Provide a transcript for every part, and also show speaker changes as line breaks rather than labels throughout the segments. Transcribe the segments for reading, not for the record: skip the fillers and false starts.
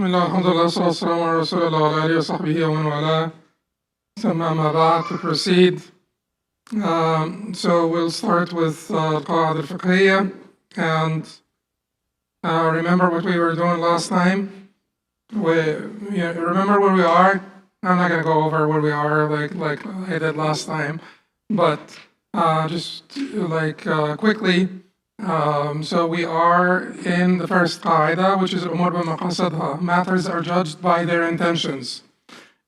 بسم الله الحمد لله والصلاة والسلام على رسول الله وعلى آله وصحبه ومن والاه. ثم أما بعد, to proceed. So we'll start with al-Qawaaid al-Fiqhiyya, and remember what we were doing last time. Remember where we are. I'm not going to go over where we are like I did last time, but just quickly. So we are in the first qaida, which is umur bimaqasidha. Matters are judged by their intentions.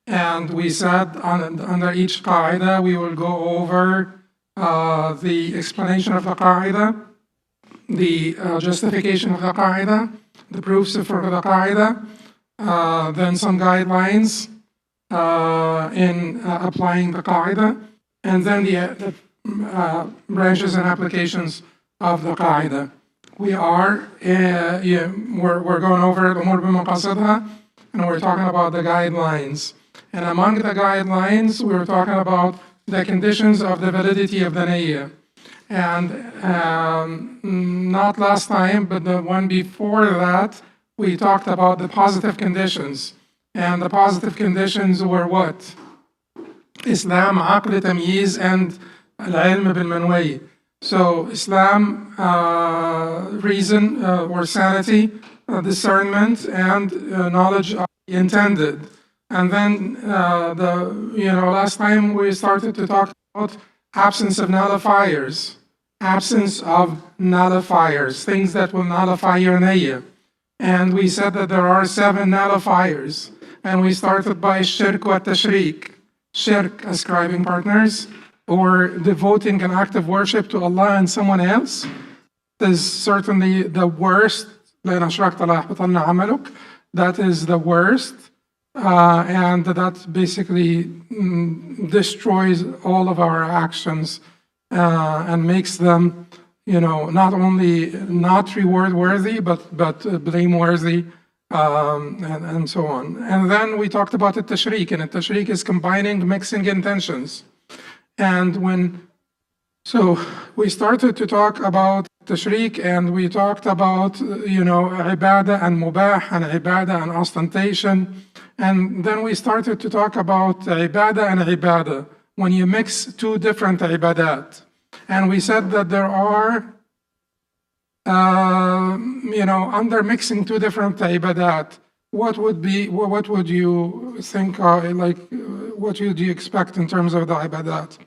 And we said under each qaida, we will go over the explanation of the qaida, the justification of the qaida, the proofs for the qaida, then some guidelines in applying the qaida, and then the branches and applications of the qaida. We are we're going over al-umur bimaqasidha, and we're talking about the guidelines. And among the guidelines, we're talking about the conditions of the validity of the niyyah. And not last time, but the one before that, we talked about the positive conditions. And the positive conditions were what? Islam, aql, tamyiz, and al-ilm bil-manwi. So Islam, reason or sanity, discernment, and knowledge of the intended. And then last time we started to talk about absence of nullifiers. Absence of nullifiers, things that will nullify your niyyah. And we said that there are 7 nullifiers. And we started by shirk wa tashriq. Shirk, ascribing partners, or devoting an act of worship to Allah and someone else. Is certainly the worst. That is the worst. And that basically destroys all of our actions and makes them, not only not reward worthy, but blameworthy, and so on. And then we talked about the tashriq, and the tashriq is combining, mixing intentions. And so we started to talk about tashriq, and we talked about, ibadah and mubah, and ibadah and ostentation. And then we started to talk about ibadah and ibadah, when you mix 2 different ibadat. And we said that there are, under mixing 2 different ibadat, what would you think, what would you expect in terms of the ibadat?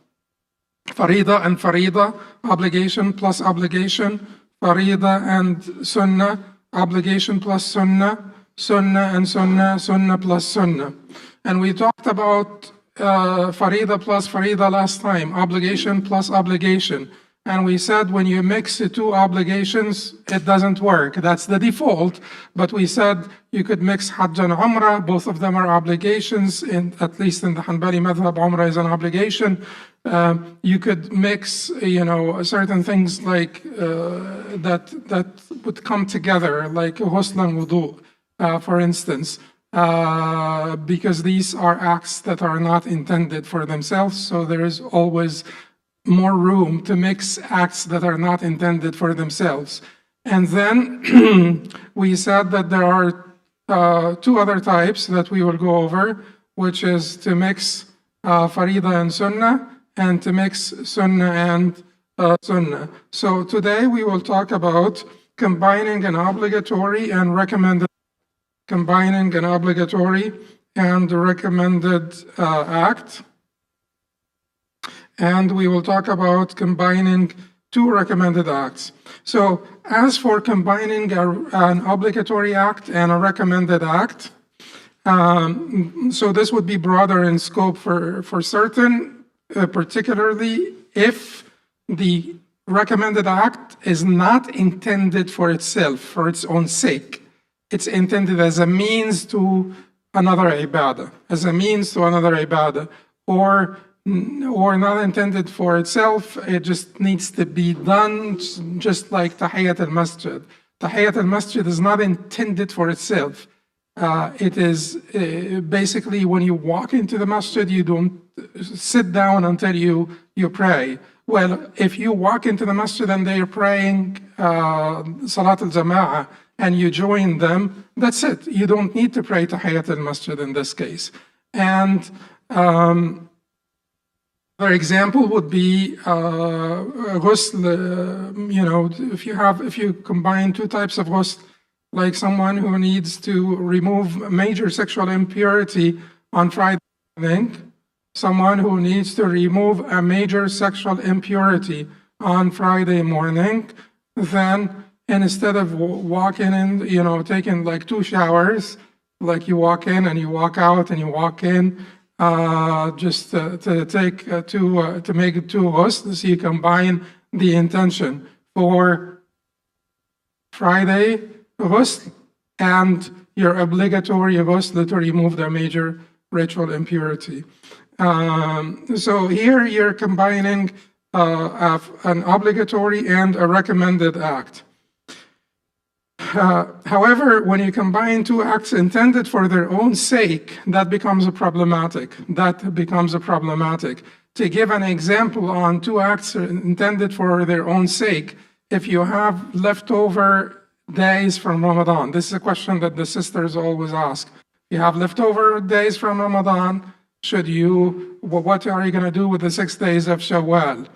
Farida and farida, obligation plus obligation, farida and sunnah, obligation plus sunnah, sunnah and sunnah, sunnah plus sunnah. And we talked about farida plus farida last time, obligation plus obligation. And we said when you mix the 2 obligations, it doesn't work. That's the default. But we said you could mix Hajj and Umrah. Both of them are obligations. At least in the Hanbali madhab, Umrah is an obligation. You could mix, certain things like that would come together, like ghusl and wudu, for instance, because these are acts that are not intended for themselves. So there is always more room to mix acts that are not intended for themselves. And then we said that there are 2 other types that we will go over, which is to mix farida and sunnah, and to mix sunnah and sunnah. So today we will talk about combining an obligatory and recommended act. And we will talk about combining 2 recommended acts. So as for combining an obligatory act and a recommended act, so this would be broader in scope for certain, particularly if the recommended act is not intended for itself, for its own sake. It's intended as a means to another ibadah, or not intended for itself. It just needs to be done, just like Tahiyyat al-Masjid. Tahiyyat al-Masjid is not intended for itself. It is basically when you walk into the masjid, you don't sit down until you pray. Well, if you walk into the masjid and they're praying Salat al-Jama'ah, and you join them, that's it. You don't need to pray Tahiyyat al-Masjid in this case. And another example would be ghusl, if you combine two types of ghusl, like someone who needs to remove major sexual impurity on Friday morning, someone who needs to remove a major sexual impurity on Friday morning, then instead of walking in, taking like 2 showers, like you walk in and you walk out and you walk in, just to make it 2 ghusls, you combine the intention for Friday ghusl and your obligatory ghusl to remove the major ritual impurity. So here you're combining an obligatory and a recommended act. However, when you combine 2 acts intended for their own sake, that becomes problematic. To give an example on 2 acts intended for their own sake, if you have leftover days from Ramadan, this is a question that the sisters always ask. You have leftover days from Ramadan, what are you going to do with the 6 days of Shawwal?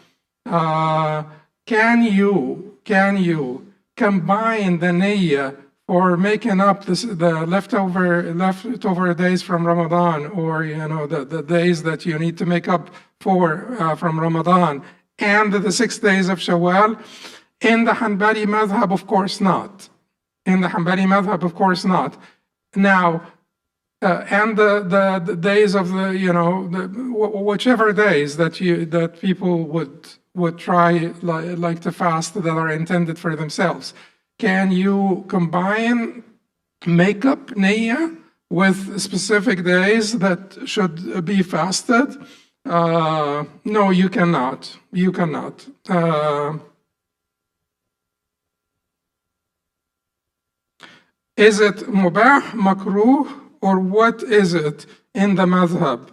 Can you combine the niyyah for making up the leftover days from Ramadan, or the days that you need to make up for from Ramadan, and the 6 days of Shawwal? In the Hanbali madhab, of course not. Now, and the days of whichever days that people would try like to fast that are intended for themselves. Can you combine makeup niyyah with specific days that should be fasted? No, you cannot. Is it mubah, makruh, or what is it in the madhab?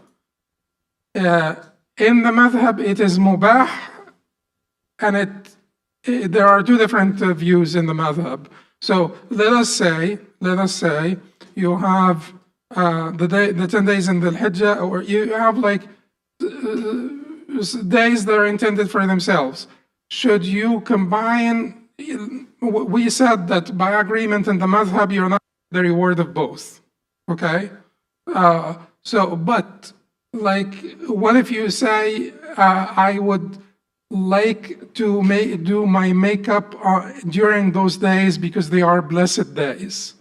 In the madhab, it is mubah, and there are 2 different views in the madhab. So let us say you have the 10 days in the al-Hajj, or you have like days that are intended for themselves. Should you combine? We said that by agreement in the madhab, you're not the reward of both. Okay? But like, what if you say, I would like to do my makeup during those days because they are blessed days.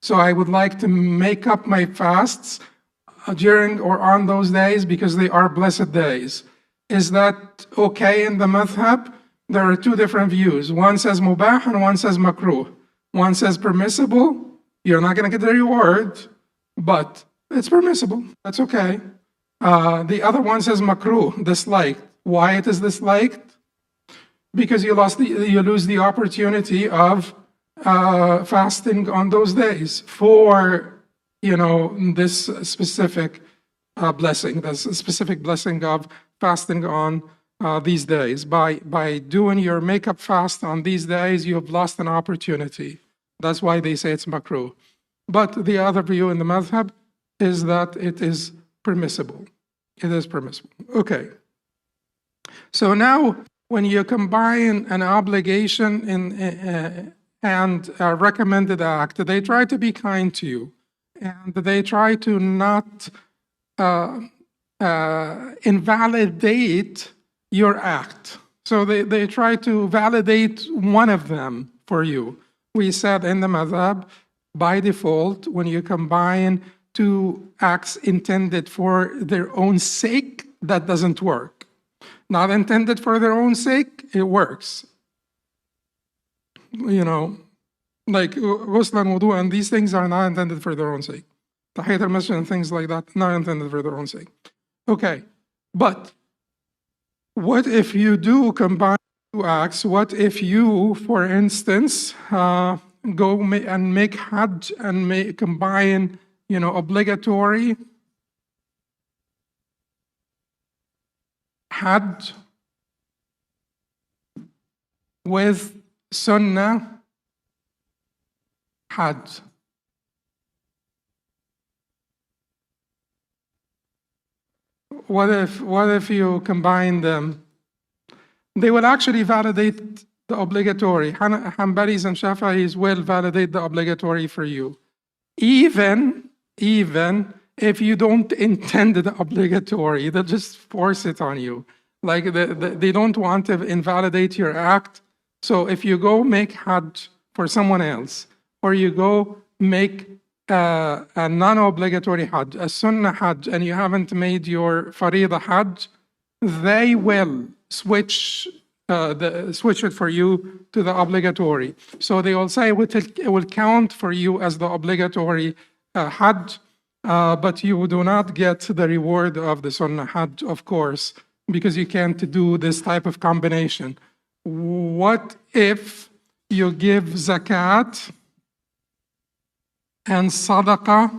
So I would like to make up my fasts during or on those days because they are blessed days. Is that okay in the madhab? There are 2 different views. One says mubah and one says makruh. One says permissible, you're not going to get the reward, but it's permissible. That's okay. The other one says makruh, disliked. Why it is disliked? Because you lose the opportunity of fasting on those days for this specific blessing, this specific blessing of fasting on these days. By doing your makeup fast on these days, you have lost an opportunity. That's why they say it's makruh. But the other view in the madhab is that it is permissible. It is permissible. Okay. So now, when you combine an obligation and a recommended act, they try to be kind to you, and they try to not invalidate your act. So they try to validate one of them for you. We said in the madhab, by default, when you combine 2 acts intended for their own sake, that doesn't work. Not intended for their own sake, it works. Like ghusl and wudu, and these things are not intended for their own sake. Tahiyyat al-Masjid and things like that, not intended for their own sake. Okay, but what if you do combine 2 acts? What if you, for instance, go and make Hajj and combine, obligatory Hajj with Sunnah Hajj. What if you combine them? They will actually validate the obligatory. Hanbalis and Shafi'is will validate the obligatory for you. Even if you don't intend the obligatory, they'll just force it on you. Like they don't want to invalidate your act. So if you go make Hajj for someone else, or you go make a non-obligatory Hajj, a Sunnah Hajj, and you haven't made your Farida Hajj, they will switch it for you to the obligatory. So they will say it will count for you as the obligatory Hajj, but you do not get the reward of the Sunnah Hajj, of course, because you can't do this type of combination. What if you give zakat and sadaqah?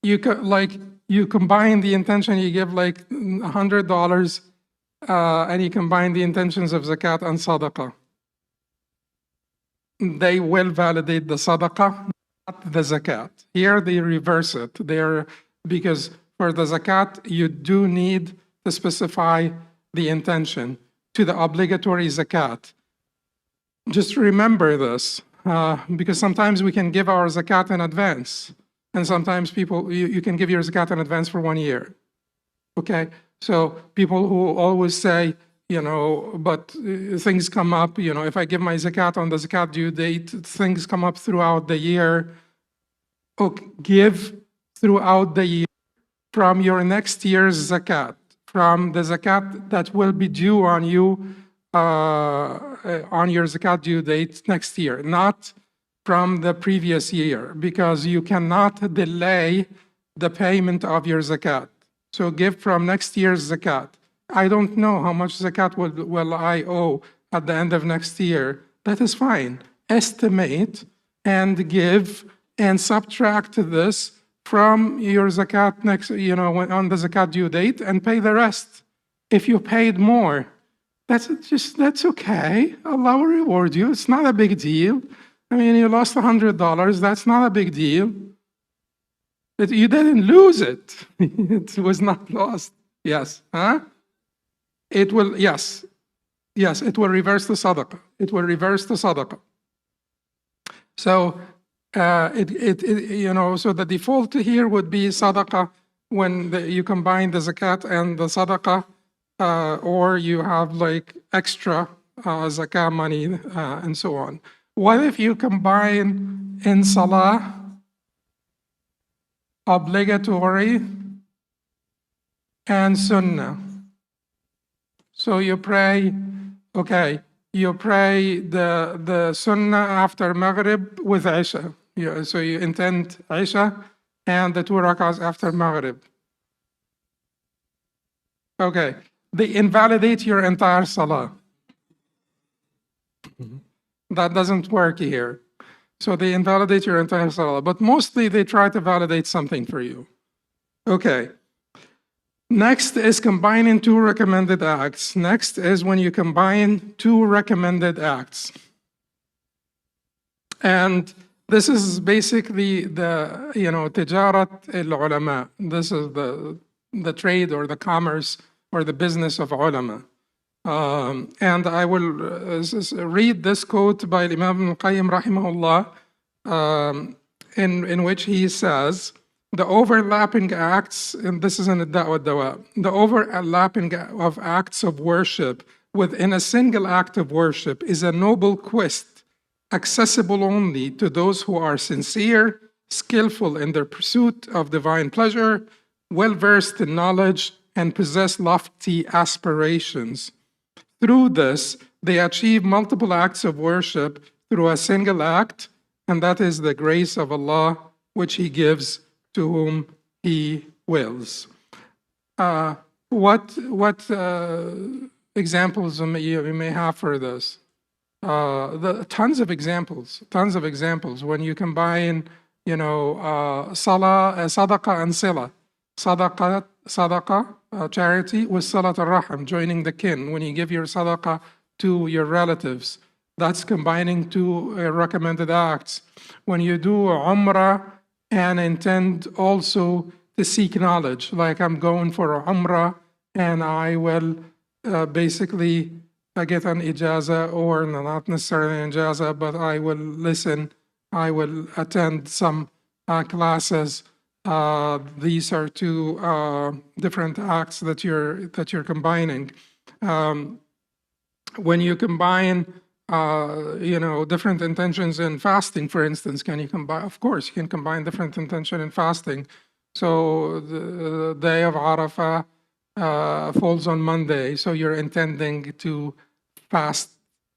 You combine the intention, you give like $100, and you combine the intentions of zakat and sadaqah. They will validate the sadaqah, not the zakat. Here they reverse it. Because for the zakat, you do need to specify the intention to the obligatory zakat. Just remember this, because sometimes we can give our zakat in advance. And sometimes you can give your zakat in advance for 1 year. Okay? So people who always say, but things come up, if I give my zakat on the zakat due date, things come up throughout the year. Okay, give throughout the year from your next year's zakat, from the zakat that will be due on you on your zakat due date next year, not from the previous year, because you cannot delay the payment of your zakat. So give from next year's zakat. I don't know how much zakat will I owe at the end of next year. That is fine. Estimate and give and subtract this from your zakat on the zakat due date and pay the rest. If you paid more, that's okay. Allah will reward you. It's not a big deal. I mean, you lost $100. That's not a big deal. But you didn't lose it. It was not lost. Yes. Huh? It will, yes. Yes, it will reverse the sadaqah. It will reverse the sadaqah. So, so the default here would be sadaqah when you combine the zakat and the sadaqah, or you have like extra zakah money and so on. What if you combine in salah obligatory and sunnah? So you pray, you pray the sunnah after Maghrib with Isha. So you intend Isha and the 2 rakahs after Maghrib. Okay, they invalidate your entire salah. That doesn't work here. So they invalidate your entire salah, but mostly they try to validate something for you. Okay. Next is combining 2 recommended acts. Next is when you combine 2 recommended acts. And this is basically the, tijarat al-ulama. This is the trade or the commerce or the business of ulama. And I will read this quote by Imam al-Qayyim rahimahullah, in which he says, the overlapping acts, and this is in the Da'wah Dawa, the overlapping of acts of worship within a single act of worship is a noble quest, accessible only to those who are sincere, skillful in their pursuit of divine pleasure, well-versed in knowledge, and possess lofty aspirations. Through this, they achieve multiple acts of worship through a single act, and that is the grace of Allah, which He gives to whom He wills. What examples you may have for this? Tons of examples. When you combine, sadaqah and sila. Sadaqah, charity, with salat al-rahim, joining the kin. When you give your sadaqah to your relatives, That's combining two recommended acts. When you do Umrah and intend also to seek knowledge, like I'm going for Umrah and I will basically get an ijaza, or not necessarily an ijaza, but I will listen, I will attend some classes. These are two different acts that you're combining. When you combine different intentions in fasting, for instance, can you combine? Of course, you can combine different intention in fasting. So the day of Arafah falls on Monday, so you're intending to fast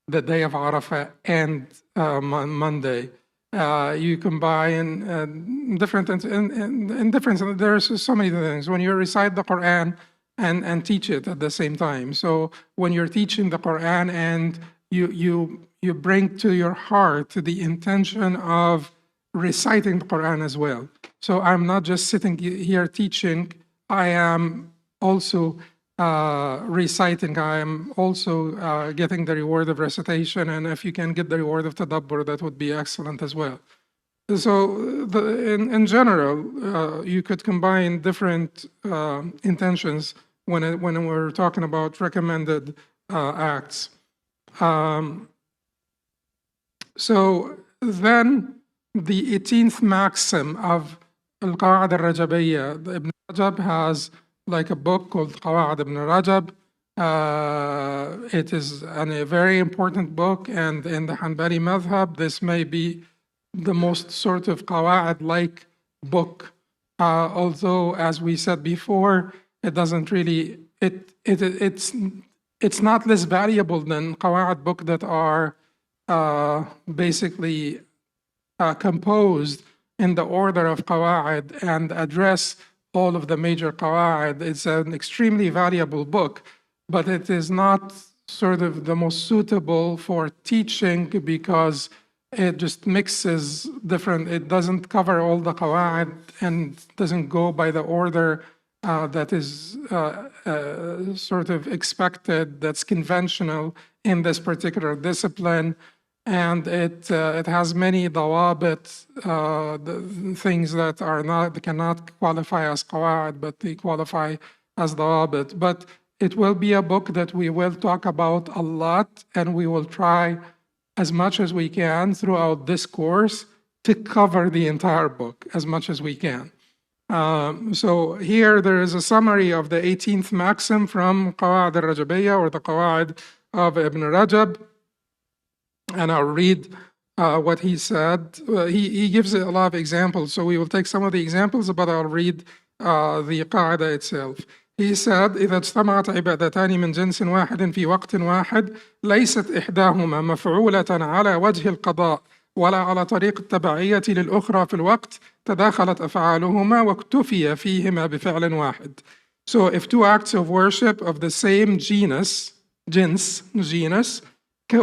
the day of Arafah and Monday. You combine different in different. There's so many things. When you recite the Quran and teach it at the same time. So when you're teaching the Quran and you bring to your heart the intention of reciting the Quran as well. So I'm not just sitting here teaching, I am also reciting, I am also getting the reward of recitation, and if you can get the reward of tadabbur, that would be excellent as well. So in general, you could combine different intentions when we're talking about recommended acts. So then the 18th maxim of al-Qawaaid al-Rajabiyya, Ibn Rajab has like a book called Qawaaid ibn Rajab. It is a very important book, and in the Hanbali madhab, this may be the most sort of Qawaaid-like book. Although, as we said before, it doesn't really, it's not less valuable than Qawaaid book that are basically composed in the order of Qawaaid and address all of the major Qawaaid. It's an extremely valuable book, but it is not sort of the most suitable for teaching because it just mixes different, it doesn't cover all the Qawaaid and doesn't go by the order that is sort of expected, that's conventional in this particular discipline. And it has many dawabit, things that are not, cannot qualify as Qawaaid, but they qualify as dawabit. But it will be a book that we will talk about a lot, and we will try as much as we can throughout this course to cover the entire book as much as we can. So here there is a summary of the 18th maxim from Qawaaid al-Rajabiyya, or the Qawaaid of Ibn Rajab. And I'll read what he said. He gives a lot of examples, so we will take some of the examples, but I'll read the qaida itself. He said, إذا اجتمعت عبادتان من جنس واحد في وقت واحد ليست إحداهما مفعولة على وجه القضاء ولا على طريق التبعية للأخرى في الوقت تداخلت أفعالهما واكتفي فيهما بفعل واحد. So if two acts of worship of the same genus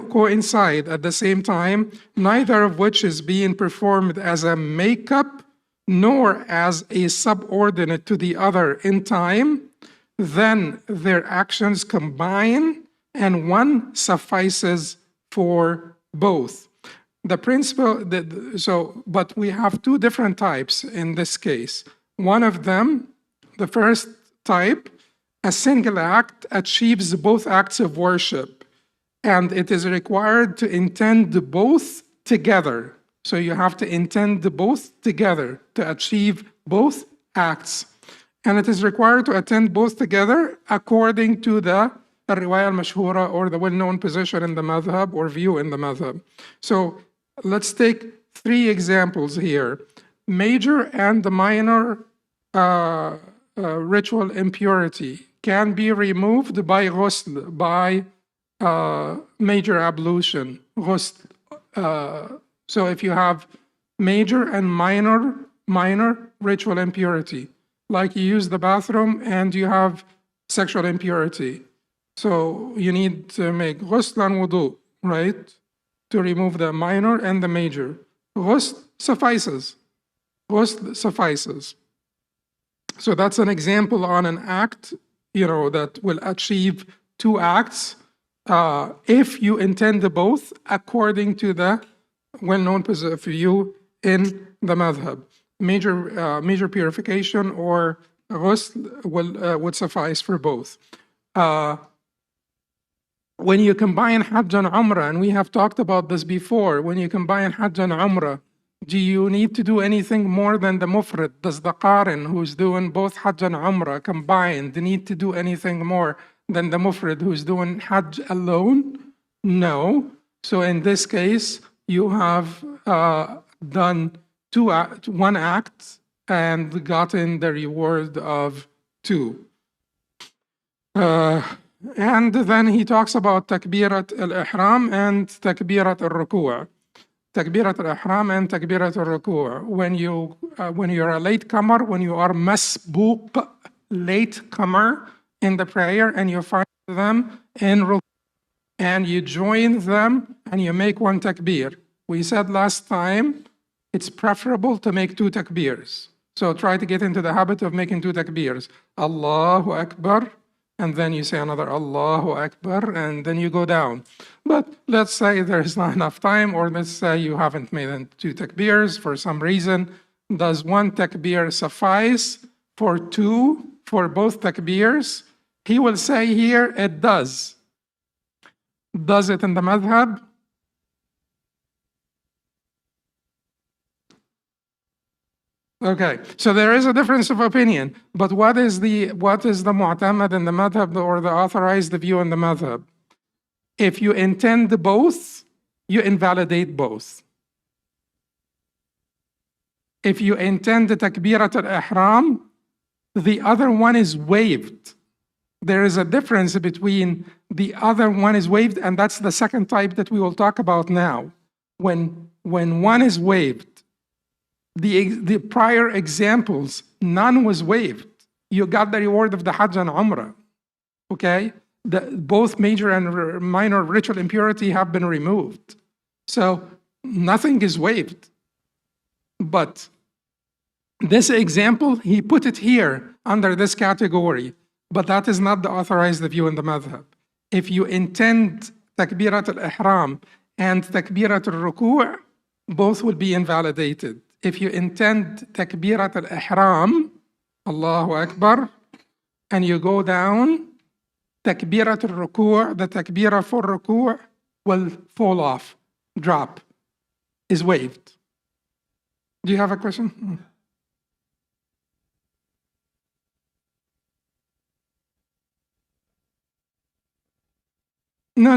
coincide at the same time, neither of which is being performed as a makeup nor as a subordinate to the other in time, then their actions combine and one suffices for both. The principle, but we have two different types in this case. One of them, the first type, a single act achieves both acts of worship, and it is required to intend both together. So you have to intend both together to achieve both acts. And it is required to attend both together according to the riwayah al-mashhura, or the well-known position in the madhab or view in the madhab. So let's take three examples here. Major and the minor ritual impurity can be removed by ghusl, by major ablution, ghusl. So if you have major and minor ritual impurity, like you use the bathroom and you have sexual impurity, so you need to make ghusl and wudu, right, to remove the minor and the major. Ghusl suffices. Ghusl suffices. So that's an example on an act, that will achieve two acts if you intend both according to the well-known view in the madhab. Major purification or ghusl would suffice for both. When you combine Hajj and Umrah, and we have talked about this before, when you combine Hajj and Umrah, do you need to do anything more than the mufrid? Does the qarin who's doing both Hajj and Umrah combined need to do anything more than the mufrid who's doing Hajj alone? No. So in this case, you have done one act and gotten the reward of two. And then he talks about takbirat al-ihram and takbirat al-ruku'. Takbirat al-ihram and takbirat al-ruku'. When you're a latecomer, when you are masbuq, latecomer in the prayer, and you find them in ruku', and you join them and you make one takbir. We said last time it's preferable to make two takbirs. So try to get into the habit of making two takbirs. Allahu Akbar, and then you say another Allahu Akbar, and then you go down. But let's say there's not enough time, or let's say you haven't made two takbirs for some reason. Does one takbir suffice for both takbirs? He will say here it does. Does it in the madhab? Okay, so there is a difference of opinion, but what is the mu'tamad in the madhab, or the authorized view in the madhab? If you intend both, you invalidate both. If you intend the takbirat al-ihram, the other one is waived. There is a difference between the other one is waived, and that's the second type that we will talk about now. When one is waived, the prior examples, none was waived. You got the reward of the Hajj and Umrah. Okay? Both major and minor ritual impurity have been removed. So nothing is waived. But this example, he put it here under this category, but that is not the authorized view in the madhab. If you intend takbirat al-ihram and takbirat al-ruku', both will be invalidated. If you intend takbirat al-ihram, Allahu Akbar, and you go down, takbirat al-ruku', the takbirah for ruku' will fall off, drop, is waived. Do you have a question? No.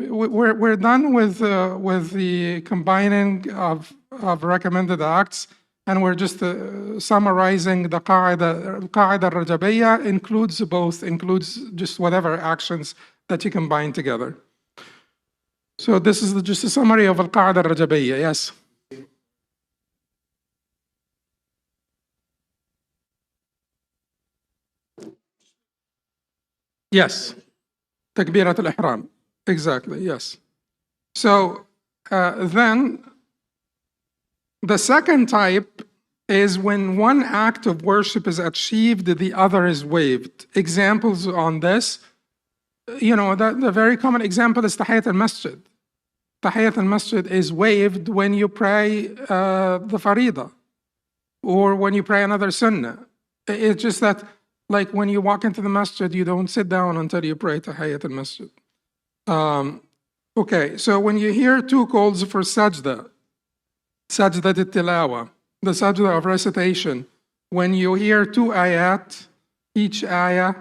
We're done with the combining of recommended acts, and we're just summarizing the qaida. Al-Qawaaid al-Rajabiyya includes just whatever actions that you combine together. So this is just a summary of al-Qawaaid al-Rajabiyya. Yes. Yes. Takbirat al-ihram. Exactly, yes. So then the second type is when one act of worship is achieved, the other is waived. Examples on this, the very common example is Tahiyyat al-Masjid. Tahiyyat al-Masjid is waived when you pray the Faridah, or when you pray another Sunnah. It's just that, like when you walk into the masjid, you don't sit down until you pray Tahiyyat al-Masjid. Okay, so when you hear two calls for sajda al-tilawa, the sajda of recitation, when you hear two ayat, each ayah,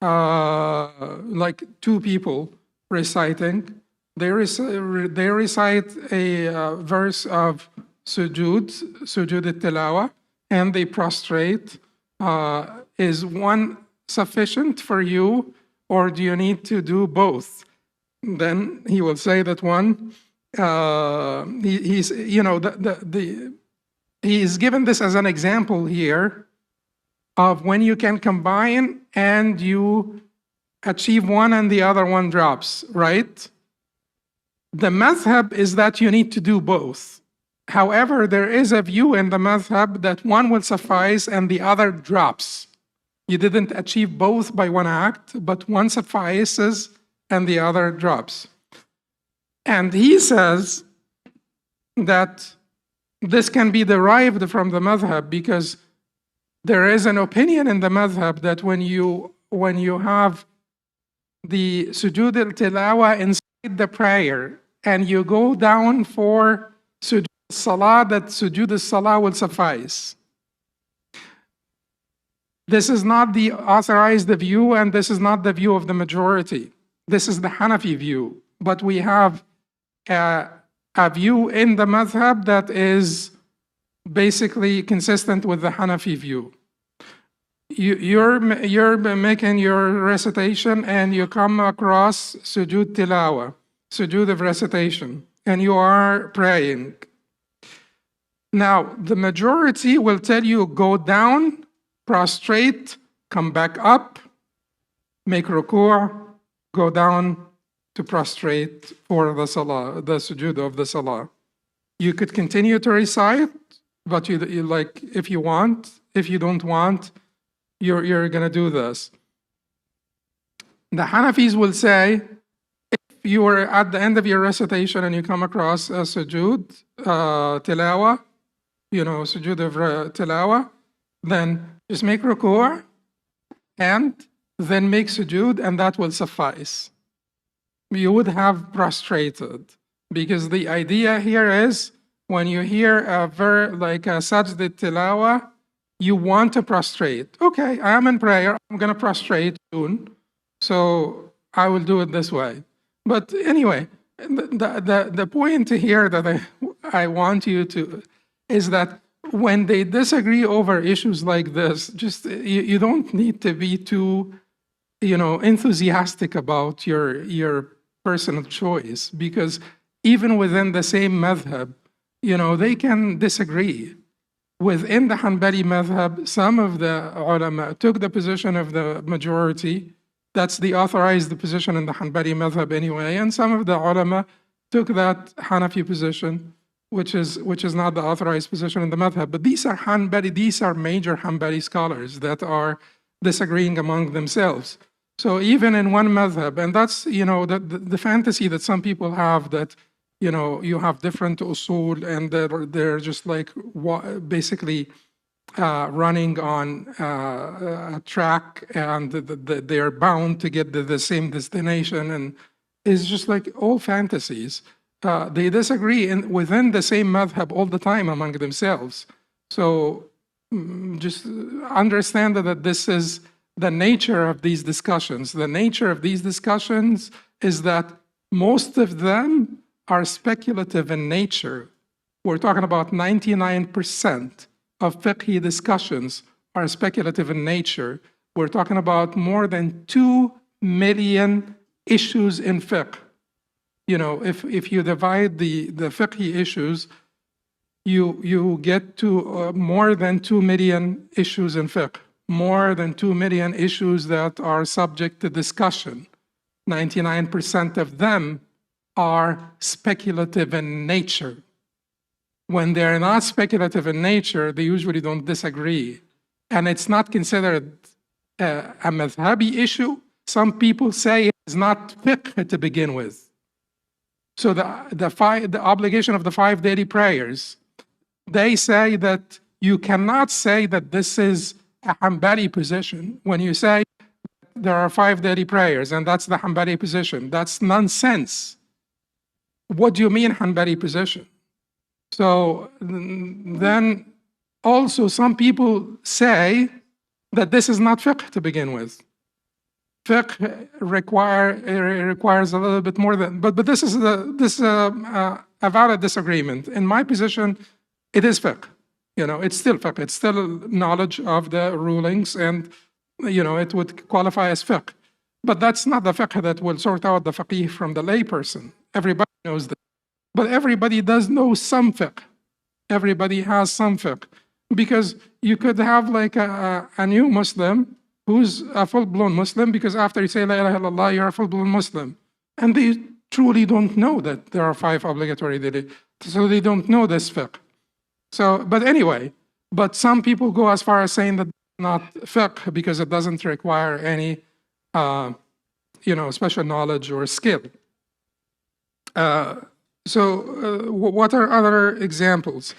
like two people reciting, they recite a verse of sujood al-tilawa, and they prostrate. Is one sufficient for you, or do you need to do both? Then he will say that one, he's given this as an example here of when you can combine and you achieve one and the other one drops, right? The madhab is that you need to do both. However, there is a view in the madhab that one will suffice and the other drops. You didn't achieve both by one act, but one suffices and the other drops. And he says that this can be derived from the madhab because there is an opinion in the madhab that when you have the sujood al-tilawa inside the prayer and you go down for sujood al-salah, that sujood al-salah will suffice. This is not the authorized view, and this is not the view of the majority. This is the Hanafi view. But we have a view in the madhab that is basically consistent with the Hanafi view. You're making your recitation and you come across sujood tilawa, sujood of recitation, and you are praying. Now, the majority will tell you go down, prostrate, come back up, make ruku', go down to prostrate for the salah, the sujood of the salah. You could continue to recite, but you like if you want. If you don't want, you're gonna do this. The Hanafis will say, if you are at the end of your recitation and you come across a sujood tilawa, sujood of tilawa, then just make ruku' and then make sujood, and that will suffice. You would have prostrated, because the idea here is when you hear a sajda tilawa, you want to prostrate. Okay, I am in prayer, I'm going to prostrate soon, so I will do it this way. But anyway, the point here that I want you to is that when they disagree over issues like this, just you don't need to be too enthusiastic about your personal choice, because even within the same madhab, they can disagree. Within the Hanbali madhab, some of the ulama took the position of the majority. That's the authorized position in the Hanbali madhab anyway, and some of the ulama took that Hanafi position, which is not the authorized position in the madhab. But these are major Hanbali scholars that are disagreeing among themselves. So even in one madhab, and that's the fantasy that some people have, that you have different usul and they're just like basically running on a track, and they're bound to get to the same destination, and it's just like all fantasies. They disagree within the same madhab all the time among themselves. So just understand that this is the nature of these discussions. The nature of these discussions is that most of them are speculative in nature. We're talking about 99% of fiqh discussions are speculative in nature. We're talking about more than 2 million issues in fiqh. If you divide the fiqh issues, you get to more than 2 million issues in fiqh. More than 2 million issues that are subject to discussion. 99% of them are speculative in nature. When they're not speculative in nature, they usually don't disagree. And it's not considered a madhabi issue. Some people say it's not fiqh to begin with. So the obligation of the 5 daily prayers, they say that you cannot say that this is a Hanbali position. When you say there are 5 daily prayers and that's the Hanbali position, that's nonsense. What do you mean Hanbali position? So then also some people say that this is not fiqh to begin with. Fiqh requires a little bit more than, but this is a valid disagreement. In my position, it is fiqh. It's still fiqh. It's still knowledge of the rulings, and it would qualify as fiqh. But that's not the fiqh that will sort out the faqih from the layperson. Everybody knows that. But everybody does know some fiqh. Everybody has some fiqh. Because you could have like a new Muslim who's a full-blown Muslim, because after you say La ilaha illallah, you're a full-blown Muslim. And they truly don't know that there are 5 obligatory daily. So they don't know this fiqh. So, but anyway, but some people go as far as saying that not fiqh because it doesn't require any, special knowledge or skill. What are other examples?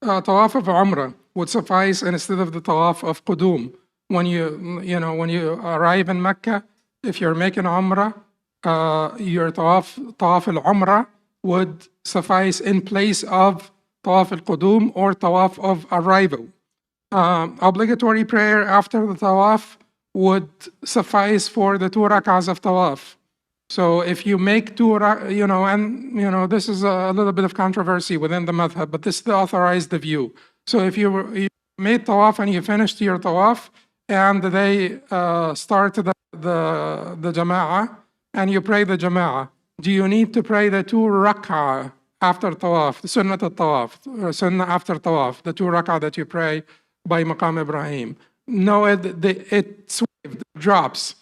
Tawaf of Umrah would suffice instead of the Tawaf of Qudum. When you arrive in Mecca, if you're making Umrah, your Tawaf al-Umrah would suffice in place of Tawaf al-Qudum or Tawaf of arrival. Obligatory prayer after the Tawaf would suffice for the 2 rak'ahs of Tawaf. So if you make this is a little bit of controversy within the madhab, but this is the authorized view. So if you made Tawaf and you finished your Tawaf, and they start the Jama'ah, and you pray the Jama'ah, do you need to pray the 2 rak'ah after Tawaf, the Sunnah al-Tawaf, Sunnah after Tawaf, the 2 rak'ah that you pray by Maqam Ibrahim? No, it drops.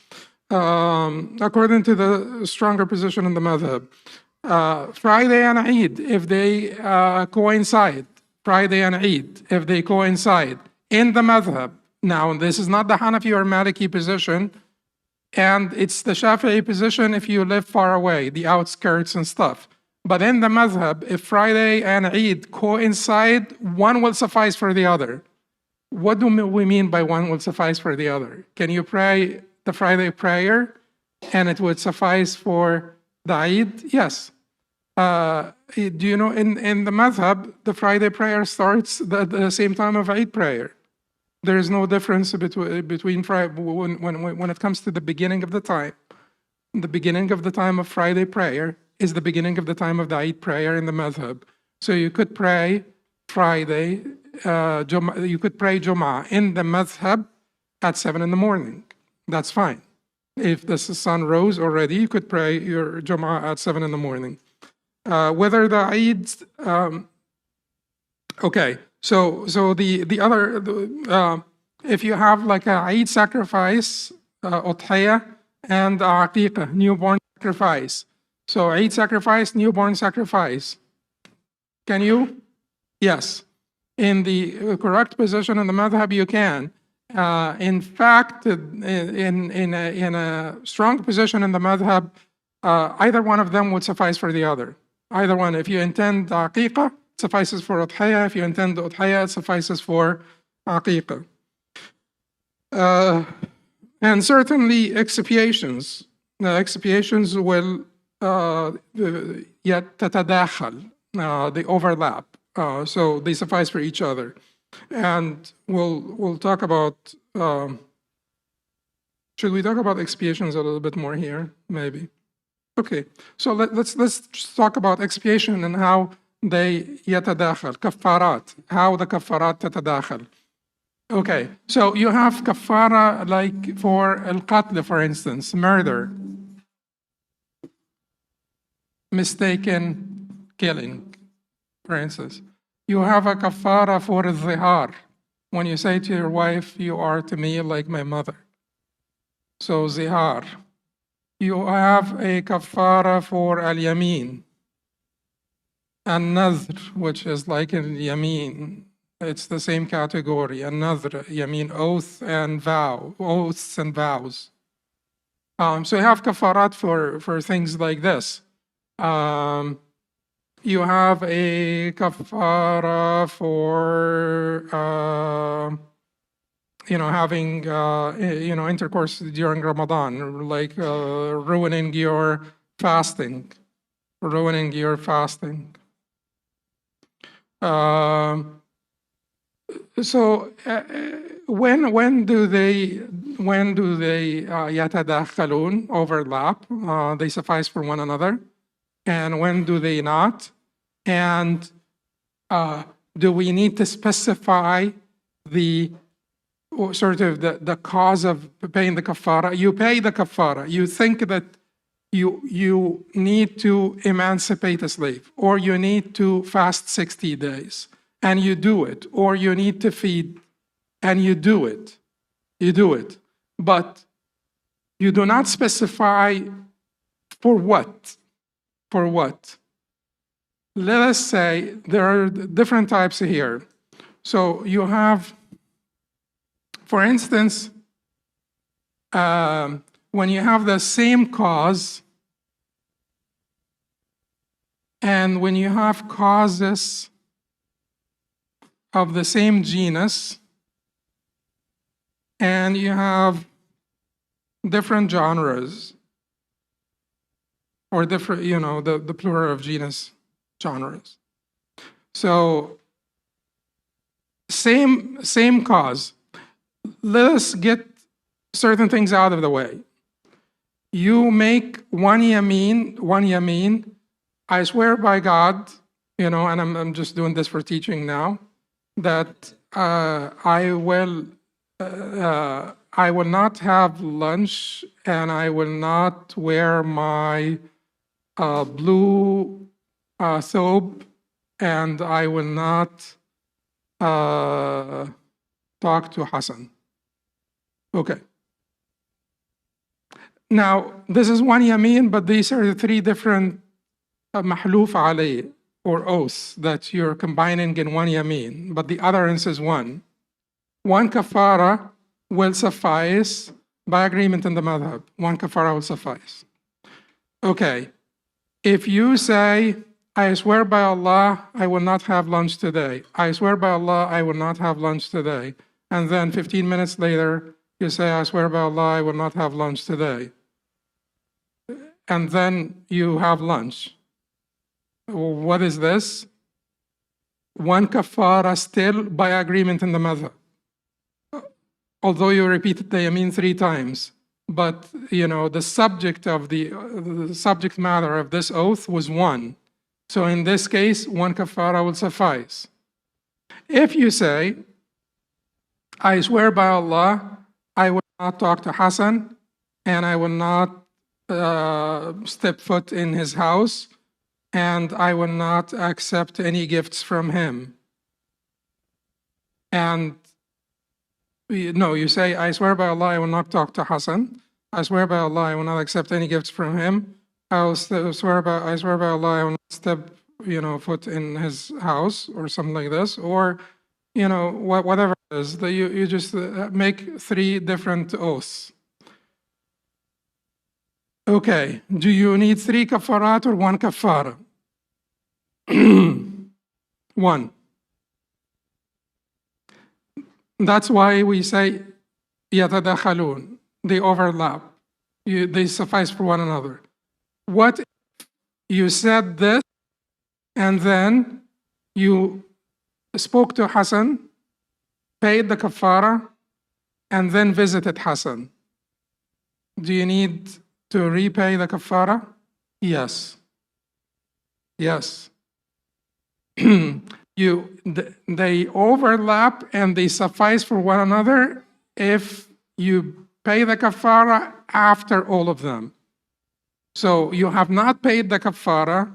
According to the stronger position in the madhab. Friday and Eid, if they coincide, Friday and Eid, if they coincide in the madhab. Now, this is not the Hanafi or Maliki position, and it's the Shafi'i position if you live far away, the outskirts and stuff. But in the madhab, if Friday and Eid coincide, one will suffice for the other. What do we mean by one will suffice for the other? Can you pray the Friday prayer and it would suffice for the Eid? Yes. Do you know in the madhab, the Friday prayer starts at the same time of Eid prayer. There is no difference between when it comes to the beginning of the time. The beginning of the time of Friday prayer is the beginning of the time of the Eid prayer in the madhab. So you could pray Friday, you could pray Jum'ah in the madhab at 7 in the morning. That's fine. If the sun rose already, you could pray your Jum'ah at 7 in the morning. Whether the Eid, okay. So the other, if you have like a Eid sacrifice, Udhiyah, and Aqiqah, newborn sacrifice. So Eid sacrifice, newborn sacrifice. Can you? Yes. In the correct position in the madhab, you can. In fact, in a strong position in the madhab, either one of them would suffice for the other. Either one. If you intend Aqiqah, it suffices for Udhiyah. If you intend Udhiyah, it suffices for Aqiqah. And certainly expiations. Expiations will yet tatadakhal, they overlap. So they suffice for each other. And we'll talk about, should we talk about expiations a little bit more here? Maybe. Okay, so let's just talk about expiation and how they yatadakhal, kaffarat, how the kaffarat tatadakhal. Okay, so you have kaffara like for al-qatl, for instance, murder, mistaken killing, for instance. You have a kaffara for al-zihar, when you say to your wife, you are to me like my mother. So zihar. You have a kaffara for al-yamin, an-nadhr, which is like al-yamin. It's the same category, an-nadhr, yamin, oath and vow, oaths and vows. So you have kafarat for things like this. You have a kafara for having intercourse during Ramadan, like ruining your fasting. So when do they yatadakhalun, overlap? They suffice for one another. And when do they not? And do we need to specify the cause of paying the kafara? You pay the kafara. You think that you need to emancipate a slave, or you need to fast 60 days, and you do it, or you need to feed, and you do it. You do it. But you do not specify for what. For what? Let us say there are different types here. So you have, For instance, when you have the same cause, and when you have causes of the same genus, and you have different genres, or different, the plural of genus genres. So, same cause. Let us get certain things out of the way. You make one yameen, I swear by God, and I'm just doing this for teaching now, that I will not have lunch, and I will not wear my blue thobe, and I will not talk to Hassan. Okay. Now, this is one yameen, but these are the three different mahluf alayh, or oaths, that you're combining in one yameen, but the utterance is one. One kafara will suffice by agreement in the madhab. One kafara will suffice. Okay. If you say, I swear by Allah, I will not have lunch today. I swear by Allah, I will not have lunch today. And then 15 minutes later, you say, I swear by Allah, I will not have lunch today. And then you have lunch. What is this? One kafara still by agreement in the madhab. Although you repeated the yameen 3 times, but the subject of the subject matter of this oath was one. So in this case, one kafara will suffice. If you say, I swear by Allah, I will not talk to Hassan, and I will not step foot in his house, and I will not accept any gifts from him. And no, you say, I swear by Allah, I will not talk to Hassan. I swear by Allah, I will not accept any gifts from him. I swear by Allah, I will not step, foot in his house, or something like this, or, whatever it is. You just make 3 different oaths. Okay, do you need 3 kafarat or 1 kafara? 1. That's why we say yatadakhalun. They overlap. They suffice for one another. What if you said this, and then you spoke to Hassan, paid the kafara, and then visited Hassan? Do you need to repay the kafara? Yes. Yes. They overlap and they suffice for one another if you pay the kafara after all of them. So you have not paid the kafara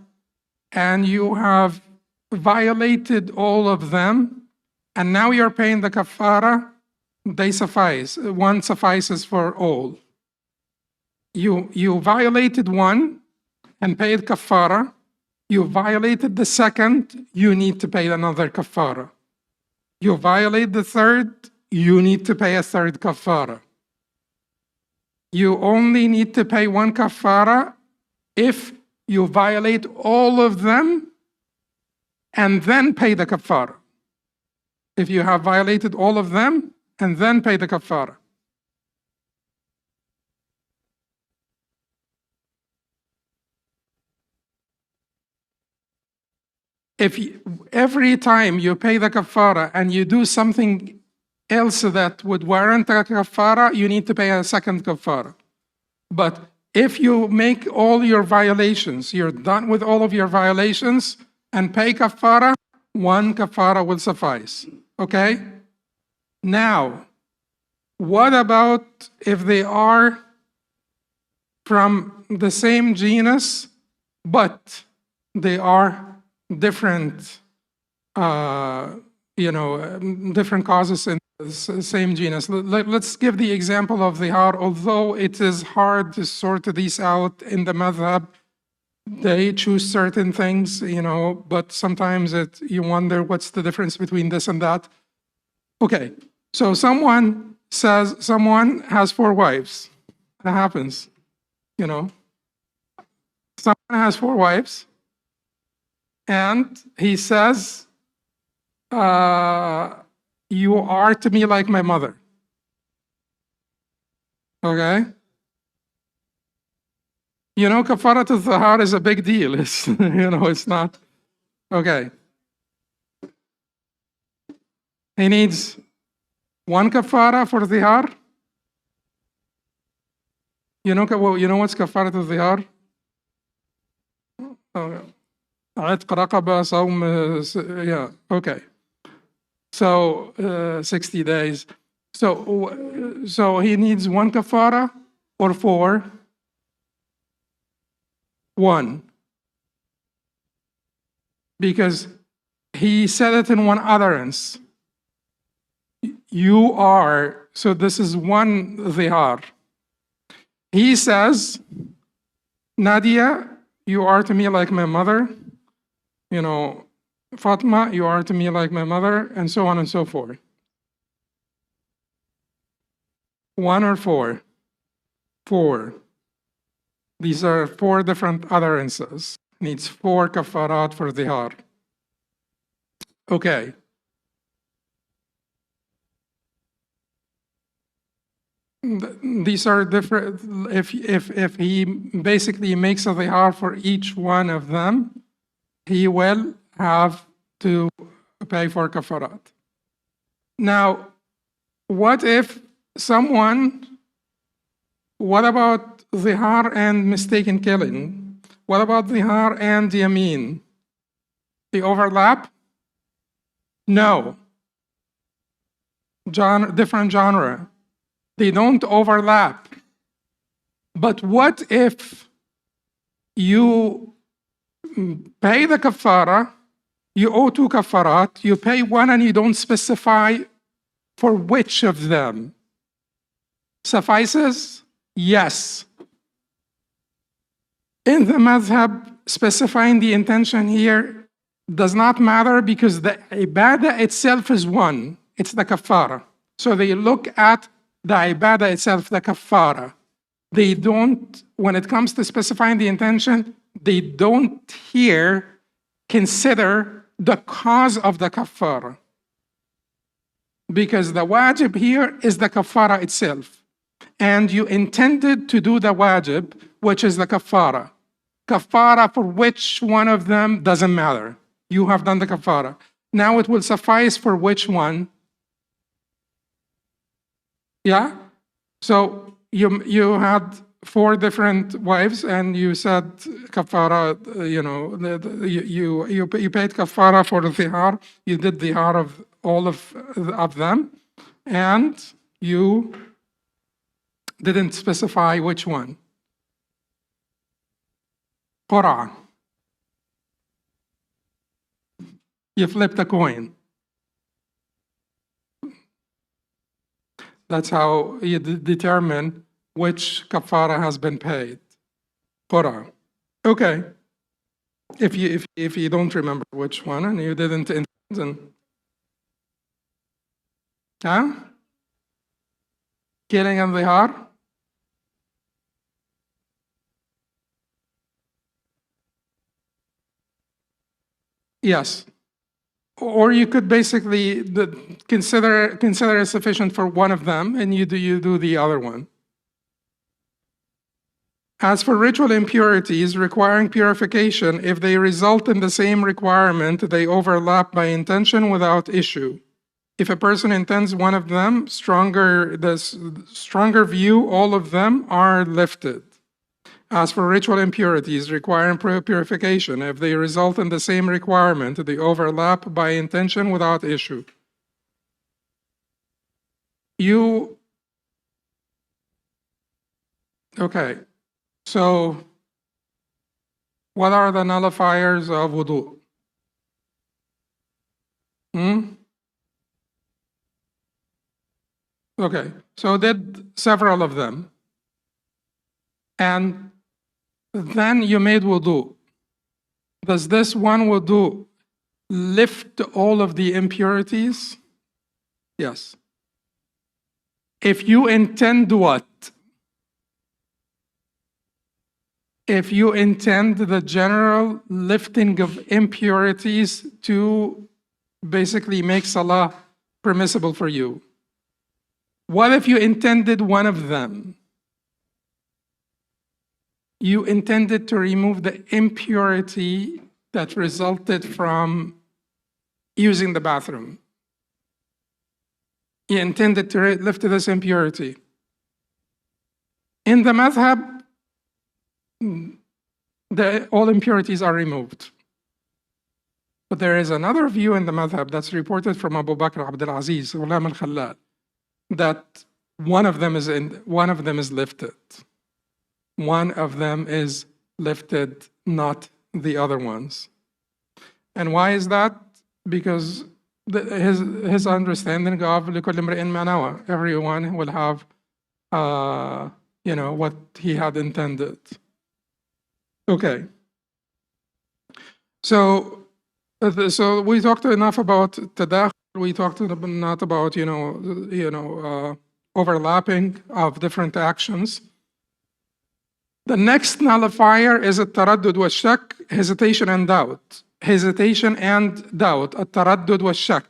and you have violated all of them, and now you're paying the kafara. They suffice. One suffices for all. You violated one and paid kafara. You violated the second, you need to pay another kafara. You violate the third, you need to pay a third kafara. You only need to pay 1 kafara if you violate all of them and then pay the kafara. If you have violated all of them and then pay the kafara. If every time you pay the kafara and you do something else that would warrant a kafara, you need to pay a second kafara. But if you make all your violations, you're done with all of your violations and pay kafara, 1 kafara will suffice. Okay? Now, what about if they are from the same genus, but they are different, different causes in the same genus? Let's give the example of the har. Although it is hard to sort these out in the madhab, they choose certain things, but sometimes you wonder what's the difference between this and that. Okay, so someone says someone has 4 wives. That happens, you know. Someone has 4 wives, and he says, you are to me like my mother. Okay? You know, kafarat al-zahar is a big deal. It's, you know, it's not. Okay. He needs 1 kafara for zihar. You know what's kafarat al-zihar? عتق رقبة, صوم, yeah, okay. So 60 days. So he needs 1 kafara or 4? 1. Because he said it in one utterance. You are, so this is 1 zihar. He says, Nadia, you are to me like my mother. You know, Fatma, you are to me like my mother, and so on and so forth. 1 or 4? 4. These are 4 different utterances. Needs 4 kafarat for zihar. Okay. These are different. If he basically makes a zihar for each one of them, he will have to pay for kafarat. Now, what if someone, what about zihar and mistaken killing? What about zihar and yameen? They overlap? No. Different genre. They don't overlap. But what if you pay the kafara, you owe 2 kafarat, you pay 1 and you don't specify for which of them? Suffices? Yes. In the madhab, specifying the intention here does not matter because the ibadah itself is 1. It's the kafara. So they look at the ibadah itself, the kafara. They don't, when it comes to specifying the intention, they don't here consider the cause of the kafara. Because the wajib here is the kafara itself. And you intended to do the wajib, which is the kafara. Kafara for which one of them doesn't matter. You have done the kafara. Now it will suffice for which one? Yeah? So you had 4 different wives and you said kafara, you paid kafara for the zihar, you did zihar of all of them, and you didn't specify which one. Qur'an. You flipped a coin. That's how you determine which kafara has been paid. Qur'an. Okay. If you don't remember which one and you didn't intend, huh? Killing and zihar? Yes. Or you could basically consider it sufficient for one of them and you do the other one. As for ritual impurities requiring purification, if they result in the same requirement, they overlap by intention without issue. If a person intends one of them, the stronger view, all of them are lifted. As for ritual impurities requiring purification, if they result in the same requirement, they overlap by intention without issue. Okay, so what are the nullifiers of wudu? Okay, so did several of them. And then you made wudu. Does this one wudu lift all of the impurities? Yes. If you intend what? If you intend the general lifting of impurities to basically make salah permissible for you. What if you intended one of them? You intended to remove the impurity that resulted from using the bathroom. You intended to lift this impurity. In the madhab, all impurities are removed. But there is another view in the madhab that's reported from Abu Bakr Abdul Aziz, Ghulam al-Khallal, that one of them is lifted. One of them is lifted, not the other ones. And why is that? Because his understanding of لِكُلِّ امْرِئٍ مَا نَوَى, everyone will have what he had intended. Okay. So we talked enough about tadakhul. We talked not about overlapping of different actions. The next nullifier is التردد والشك, hesitation and doubt. Hesitation and doubt, التردد والشك.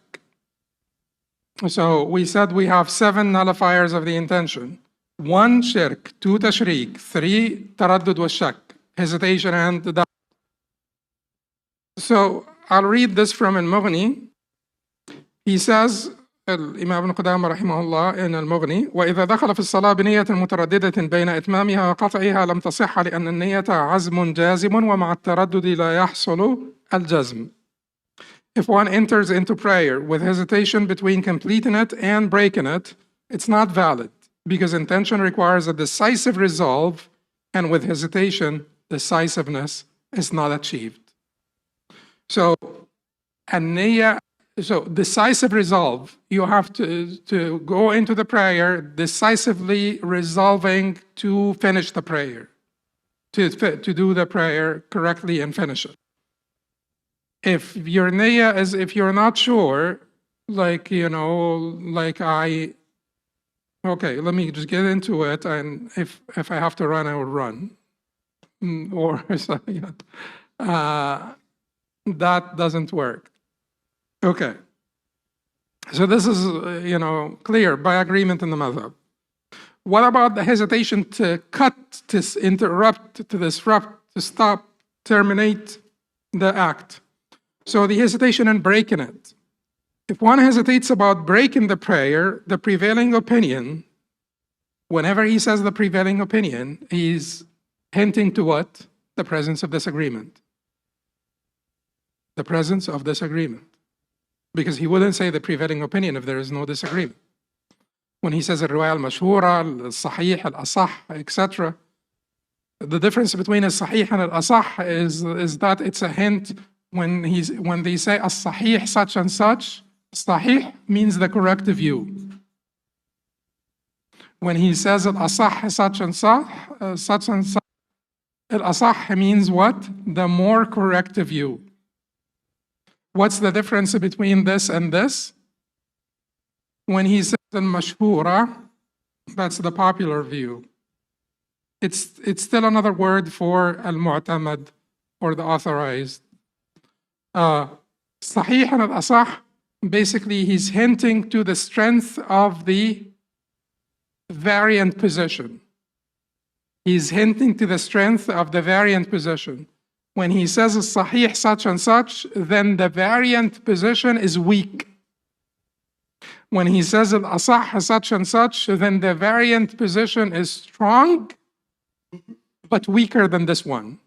So we said we have 7 nullifiers of the intention. 1 shirk, 2 tashriq, 3 تردد والشك, hesitation and doubt. So I'll read this from al-Mughni. He says, الإمام ابن قدامة رحمه الله in المغني وإذا دخل في الصلاة بنية مترددة بين إتمامها وقطعها لم تصح لأن النية عزم جازم ومع التردد لا يحصل الجزم. If one enters into prayer with hesitation between completing it and breaking it, it's not valid because intention requires a decisive resolve, and with hesitation, decisiveness is not achieved. So, decisive resolve, you have to go into the prayer decisively resolving to finish the prayer, to do the prayer correctly and finish it. If your niyyah is, if you're not sure, okay, let me just get into it, and if I have to run, I will run. Or something. That doesn't work. Okay. So this is, clear by agreement in the madhab. What about the hesitation to cut, to interrupt, to disrupt, to stop, terminate the act? So the hesitation in breaking it. If one hesitates about breaking the prayer, the prevailing opinion, whenever he says the prevailing opinion, he's hinting to what? The presence of disagreement. The presence of disagreement. Because he wouldn't say the prevailing opinion if there is no disagreement. When he says al-riwaya al-mashhura, al-sahih, al-asah, etc., the difference between al-sahih and al-asah is that it's a hint. When they say al-sahih such and such, sahih means the correct view. When he says al-asah such and such, al-asah means what? The more correct view. What's the difference between this and this? When he says al-mashhura, that's the popular view. It's still another word for al-mu'tamad, or the authorized. Sahih and al-asah, basically he's hinting to the strength of the variant position. He's hinting to the strength of the variant position. When he says sahih such and such, then the variant position is weak. When he says al-asah such and such, then the variant position is strong, but weaker than this one.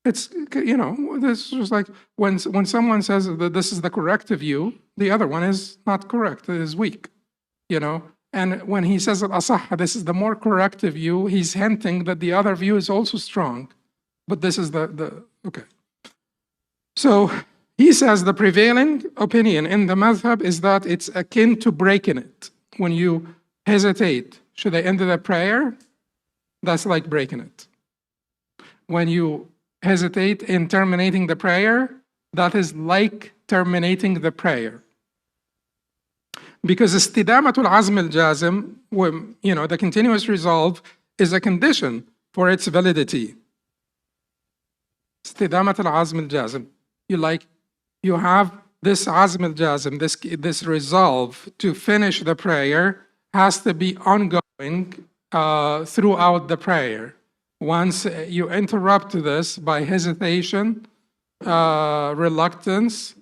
It's, this is like when someone says that this is the correct view, the other one is not correct, it is weak, And when he says al-asah, this is the more correct view, he's hinting that the other view is also strong. But this is okay. So he says the prevailing opinion in the madhab is that it's akin to breaking it. When you hesitate, should I end the prayer? That's like breaking it. When you hesitate in terminating the prayer, that is like terminating the prayer. Because istidamatul azm al-jazm, the continuous resolve, is a condition for its validity. Istidamat al-azm al-jazm. You have this azm al-jazm, this resolve to finish the prayer has to be ongoing throughout the prayer. Once you interrupt this by hesitation, reluctance,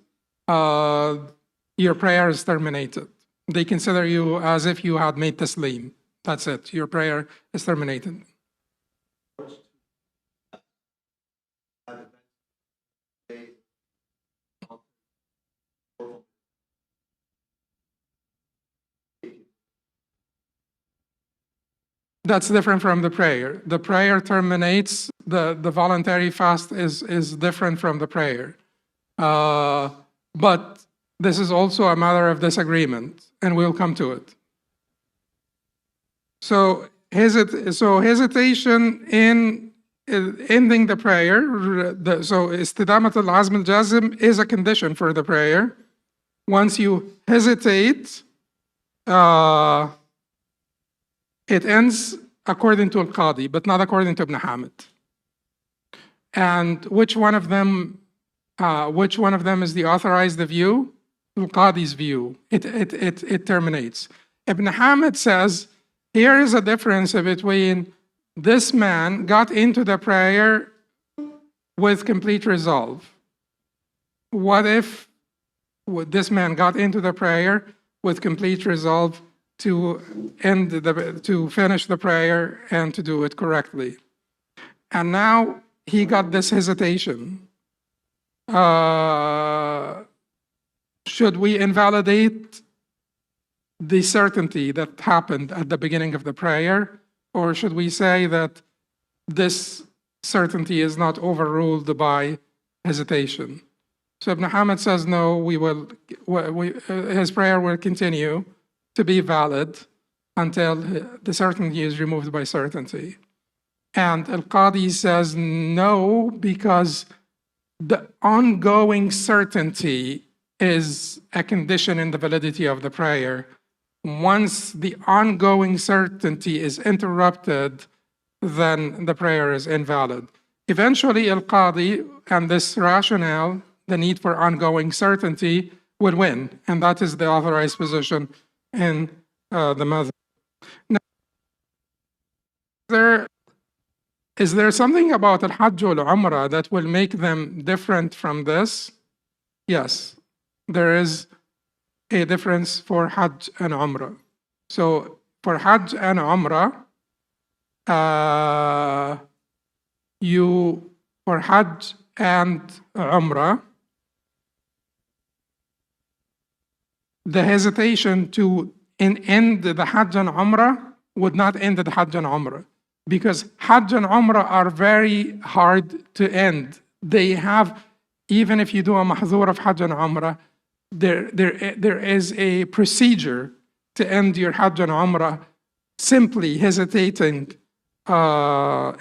your prayer is terminated. They consider you as if you had made taslim. That's it. Your prayer is terminated. That's different from the prayer. The prayer terminates, the voluntary fast is different from the prayer. But this is also a matter of disagreement, and we'll come to it. So hesitation in ending the prayer, so istidamat al-azm al-jazm is a condition for the prayer. Once you hesitate, it ends according to al-Qadi, but not according to Ibn Hamid. And which one of them is the authorized view? Al-Qadi's view. It terminates. Ibn Hamid says, here is a difference between this man got into the prayer with complete resolve. What if this man got into the prayer with complete resolve to finish the prayer and to do it correctly? And now he got this hesitation. Should we invalidate the certainty that happened at the beginning of the prayer, or should we say that this certainty is not overruled by hesitation? So Ibn Hamid says no, his prayer will continue to be valid until the certainty is removed by certainty. And al-Qadi says no, because the ongoing certainty is a condition in the validity of the prayer. Once the ongoing certainty is interrupted, then the prayer is invalid. Eventually, al-Qadi and this rationale, the need for ongoing certainty, would win, and that is the authorized position in the madhab. Now, is there something about al-Hajj or al-Umrah that will make them different from this? Yes, there is a difference for Hajj and Umrah. So for Hajj and Umrah, for Hajj and Umrah, the hesitation to end the Hajj and Umrah would not end the Hajj and Umrah, because Hajj and Umrah are very hard to end. They have, even if you do a mahzur of Hajj and Umrah, there is a procedure to end your Hajj and Umrah. Simply hesitating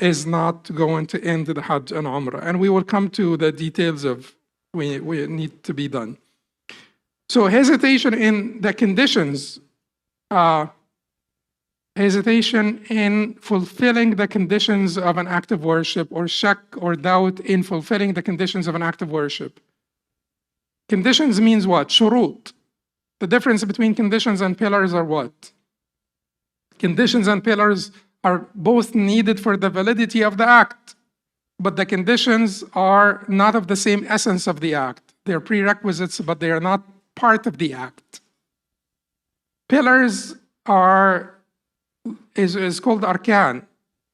is not going to end the Hajj and Umrah. And we will come to the details of what need to be done. So hesitation in the conditions, hesitation in fulfilling the conditions of an act of worship, or shak or doubt in fulfilling the conditions of an act of worship. Conditions means what? Shurut. The difference between conditions and pillars are what? Conditions and pillars are both needed for the validity of the act, but the conditions are not of the same essence of the act. They're prerequisites, but they are not part of the act. Pillars is called arkan,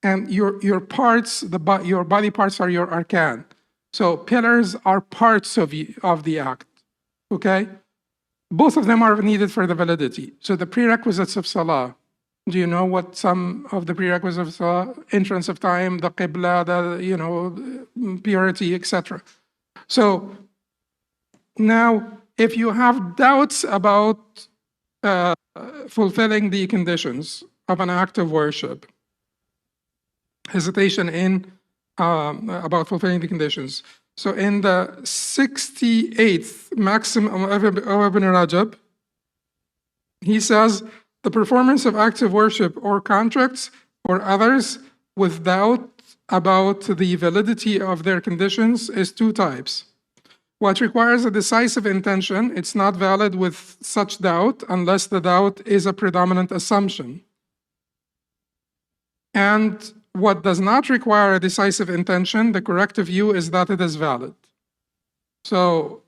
and your parts, your body parts are your arkan. So pillars are parts of the act, okay? Both of them are needed for the validity. So the prerequisites of salah, do you know what some of the prerequisites of salah? Entrance of time, the qibla, the purity, etc. So now, if you have doubts about fulfilling the conditions of an act of worship, hesitation in about fulfilling the conditions. So in the 68th Maxim of Ibn Rajab, He says, the performance of acts of worship or contracts or others with doubt about the validity of their conditions is two types. What requires a decisive intention, it's not valid with such doubt unless the doubt is a predominant assumption. And what does not require a decisive intention, the correct view is that it is valid. So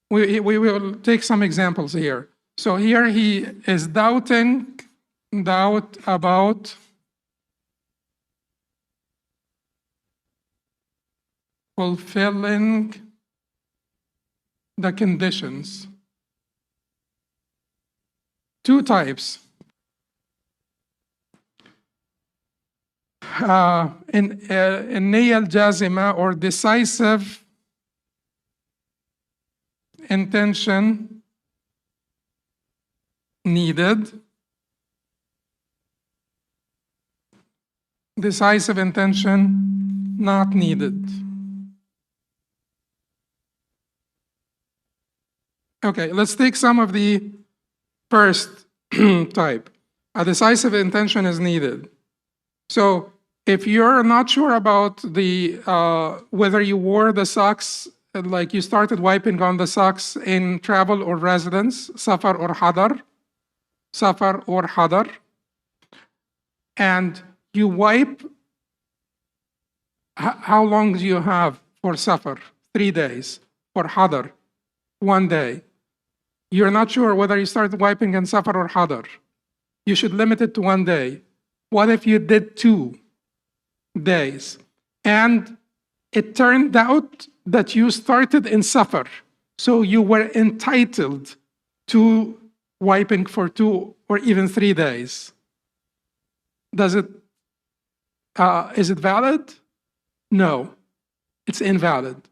we will take some examples here. So here he is doubt about fulfilling the conditions. Two types. In niyya al-jazima, or decisive intention needed. Decisive intention not needed. Okay, let's take some of the first type. A decisive intention is needed. So if you're not sure about the whether you wore the socks, like you started wiping on the socks in travel or residence, safar or hadar, and you wipe, how long do you have for safar? 3 days. For hadar, 1 day. You're not sure whether you started wiping in safar or hadar. You should limit it to 1 day. What if you did 2 days? And it turned out that you started in safar, so you were entitled to wiping for 2 or even 3 days. Is it valid? No, it's invalid,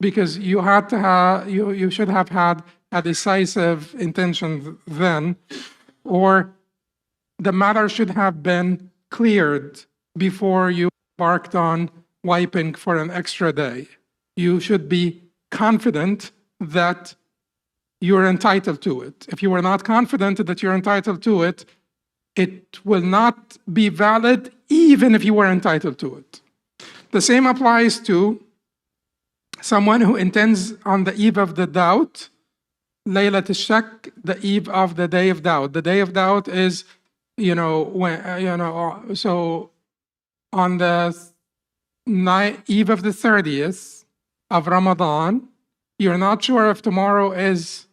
because you had to have, you should have had a decisive intention then, or the matter should have been cleared before you embarked on wiping for an extra day. You should be confident that you're entitled to it. If you are not confident that you're entitled to it, it will not be valid even if you were entitled to it. The same applies to someone who intends on the eve of the doubt, Laylat al-Shak, the eve of the day of doubt. The day of doubt is, so on the eve of the 30th of Ramadan, you're not sure if tomorrow is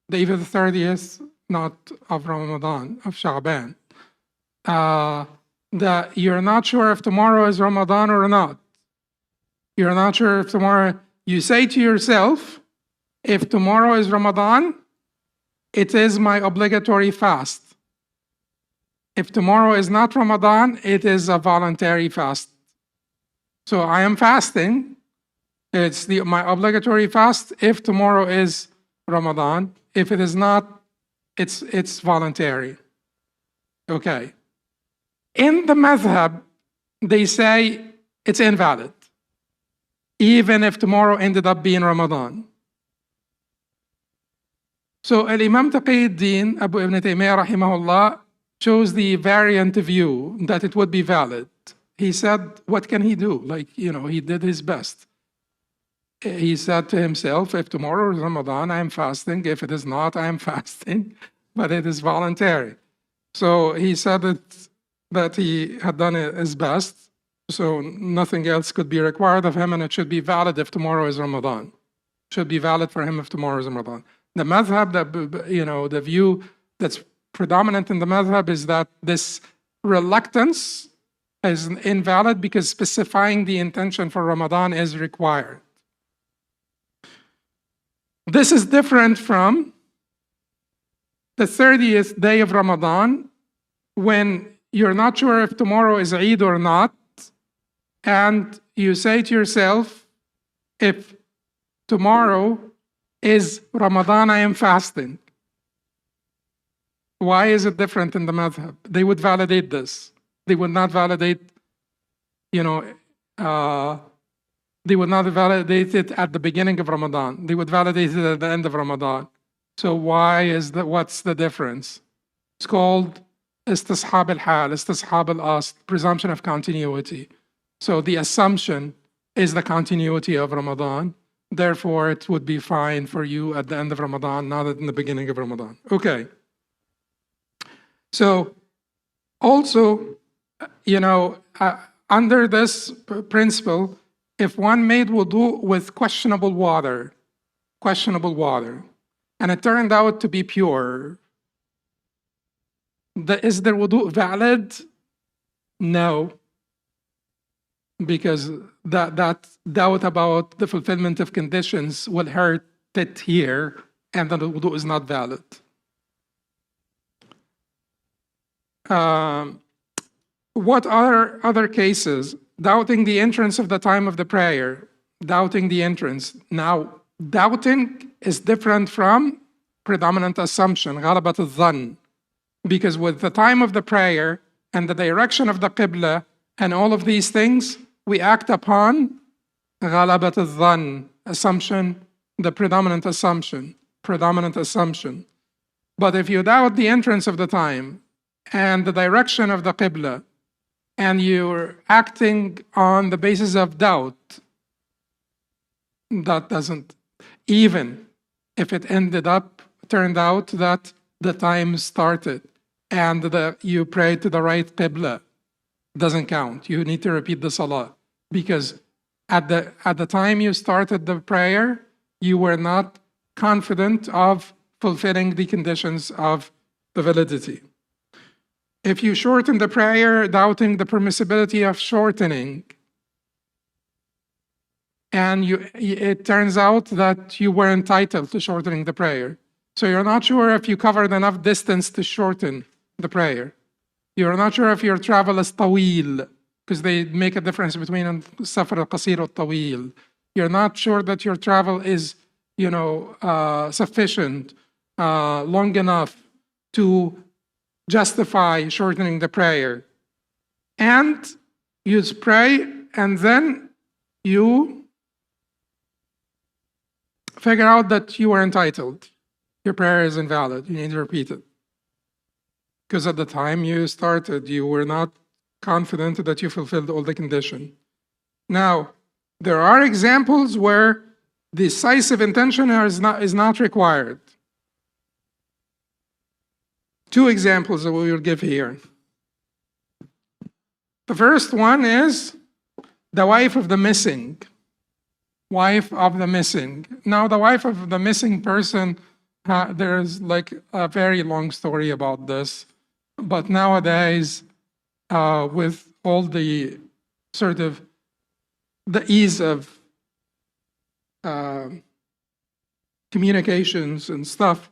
the eve of the 30th, not of Ramadan, of Sha'ban. You're not sure if tomorrow is Ramadan or not. You're not sure if tomorrow, you say to yourself, if tomorrow is Ramadan, it is my obligatory fast. If tomorrow is not Ramadan, it is a voluntary fast. So I am fasting. It's my obligatory fast if tomorrow is Ramadan. If it is not, it's voluntary. Okay. In the madhab, they say it's invalid, even if tomorrow ended up being Ramadan. So Imam Taqiyuddin Abu Ibn Taymiyyah rahimahullah chose the variant view that it would be valid. He said, what can he do? He did his best. He said to himself, if tomorrow is Ramadan, I am fasting. If it is not, I am fasting, but it is voluntary. So he said that he had done his best, so nothing else could be required of him, and it should be valid if tomorrow is Ramadan. It should be valid for him if tomorrow is Ramadan. The madhab, the view that's predominant in the madhab is that this reluctance is invalid because specifying the intention for Ramadan is required. This is different from the 30th day of Ramadan, when you're not sure if tomorrow is Eid or not, and you say to yourself, if tomorrow is Ramadan, I am fasting. Why is it different in the madhab? They would validate this. They would not validate, they would not validate it at the beginning of Ramadan. They would validate it at the end of Ramadan. So why is that? What's the difference? It's called istishab al-hal, istishab al-asl, presumption of continuity. So the assumption is the continuity of Ramadan. Therefore, it would be fine for you at the end of Ramadan, not in the beginning of Ramadan. Okay. So also, under this principle, if one made wudu with questionable water, and it turned out to be pure, is their wudu valid? No, because that doubt about the fulfillment of conditions will hurt it here, and then the wudu is not valid. What are other cases? Doubting the entrance of the time of the prayer, doubting the entrance. Now, doubting is different from predominant assumption, غلبة الظن, because with the time of the prayer and the direction of the Qibla and all of these things, we act upon غلبة الظن, assumption, the predominant assumption. But if you doubt the entrance of the time and the direction of the Qibla, and you're acting on the basis of doubt, that doesn't, even if it turned out that the time started and you prayed to the right Qibla, doesn't count. You need to repeat the Salah, because at the time you started the prayer, you were not confident of fulfilling the conditions of the validity. If you shorten the prayer, doubting the permissibility of shortening, and it turns out that you were entitled to shortening the prayer, so you're not sure if you covered enough distance to shorten the prayer. You're not sure if your travel is tawil, because they make a difference between safar al-qasir or tawil. You're not sure that your travel is, sufficient, long enough to justify shortening the prayer. And you pray, and then you figure out that you are entitled. Your prayer is invalid. You need to repeat it. Because at the time you started, you were not confident that you fulfilled all the condition. Now, there are examples where decisive intention is not required. Two examples that we will give here. The first one is the wife of the missing. Wife of the missing. Now, the wife of the missing person, there's like a very long story about this. But nowadays, with all the sort of the ease of communications and stuff,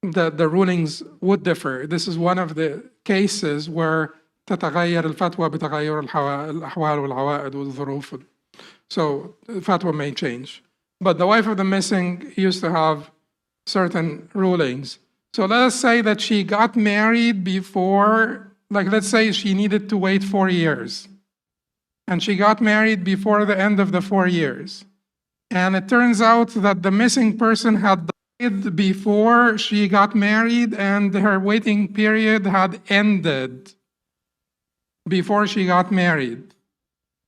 the rulings would differ. This is one of the cases where تتغير الفتوى بتغير الأحوال والعوائد والظروف. So the fatwa may change. But the wife of the missing used to have certain rulings. So let us say that she got married before, let's say she needed to wait 4 years. And she got married before the end of the 4 years. And it turns out that the missing person had died before she got married, and her waiting period had ended before she got married.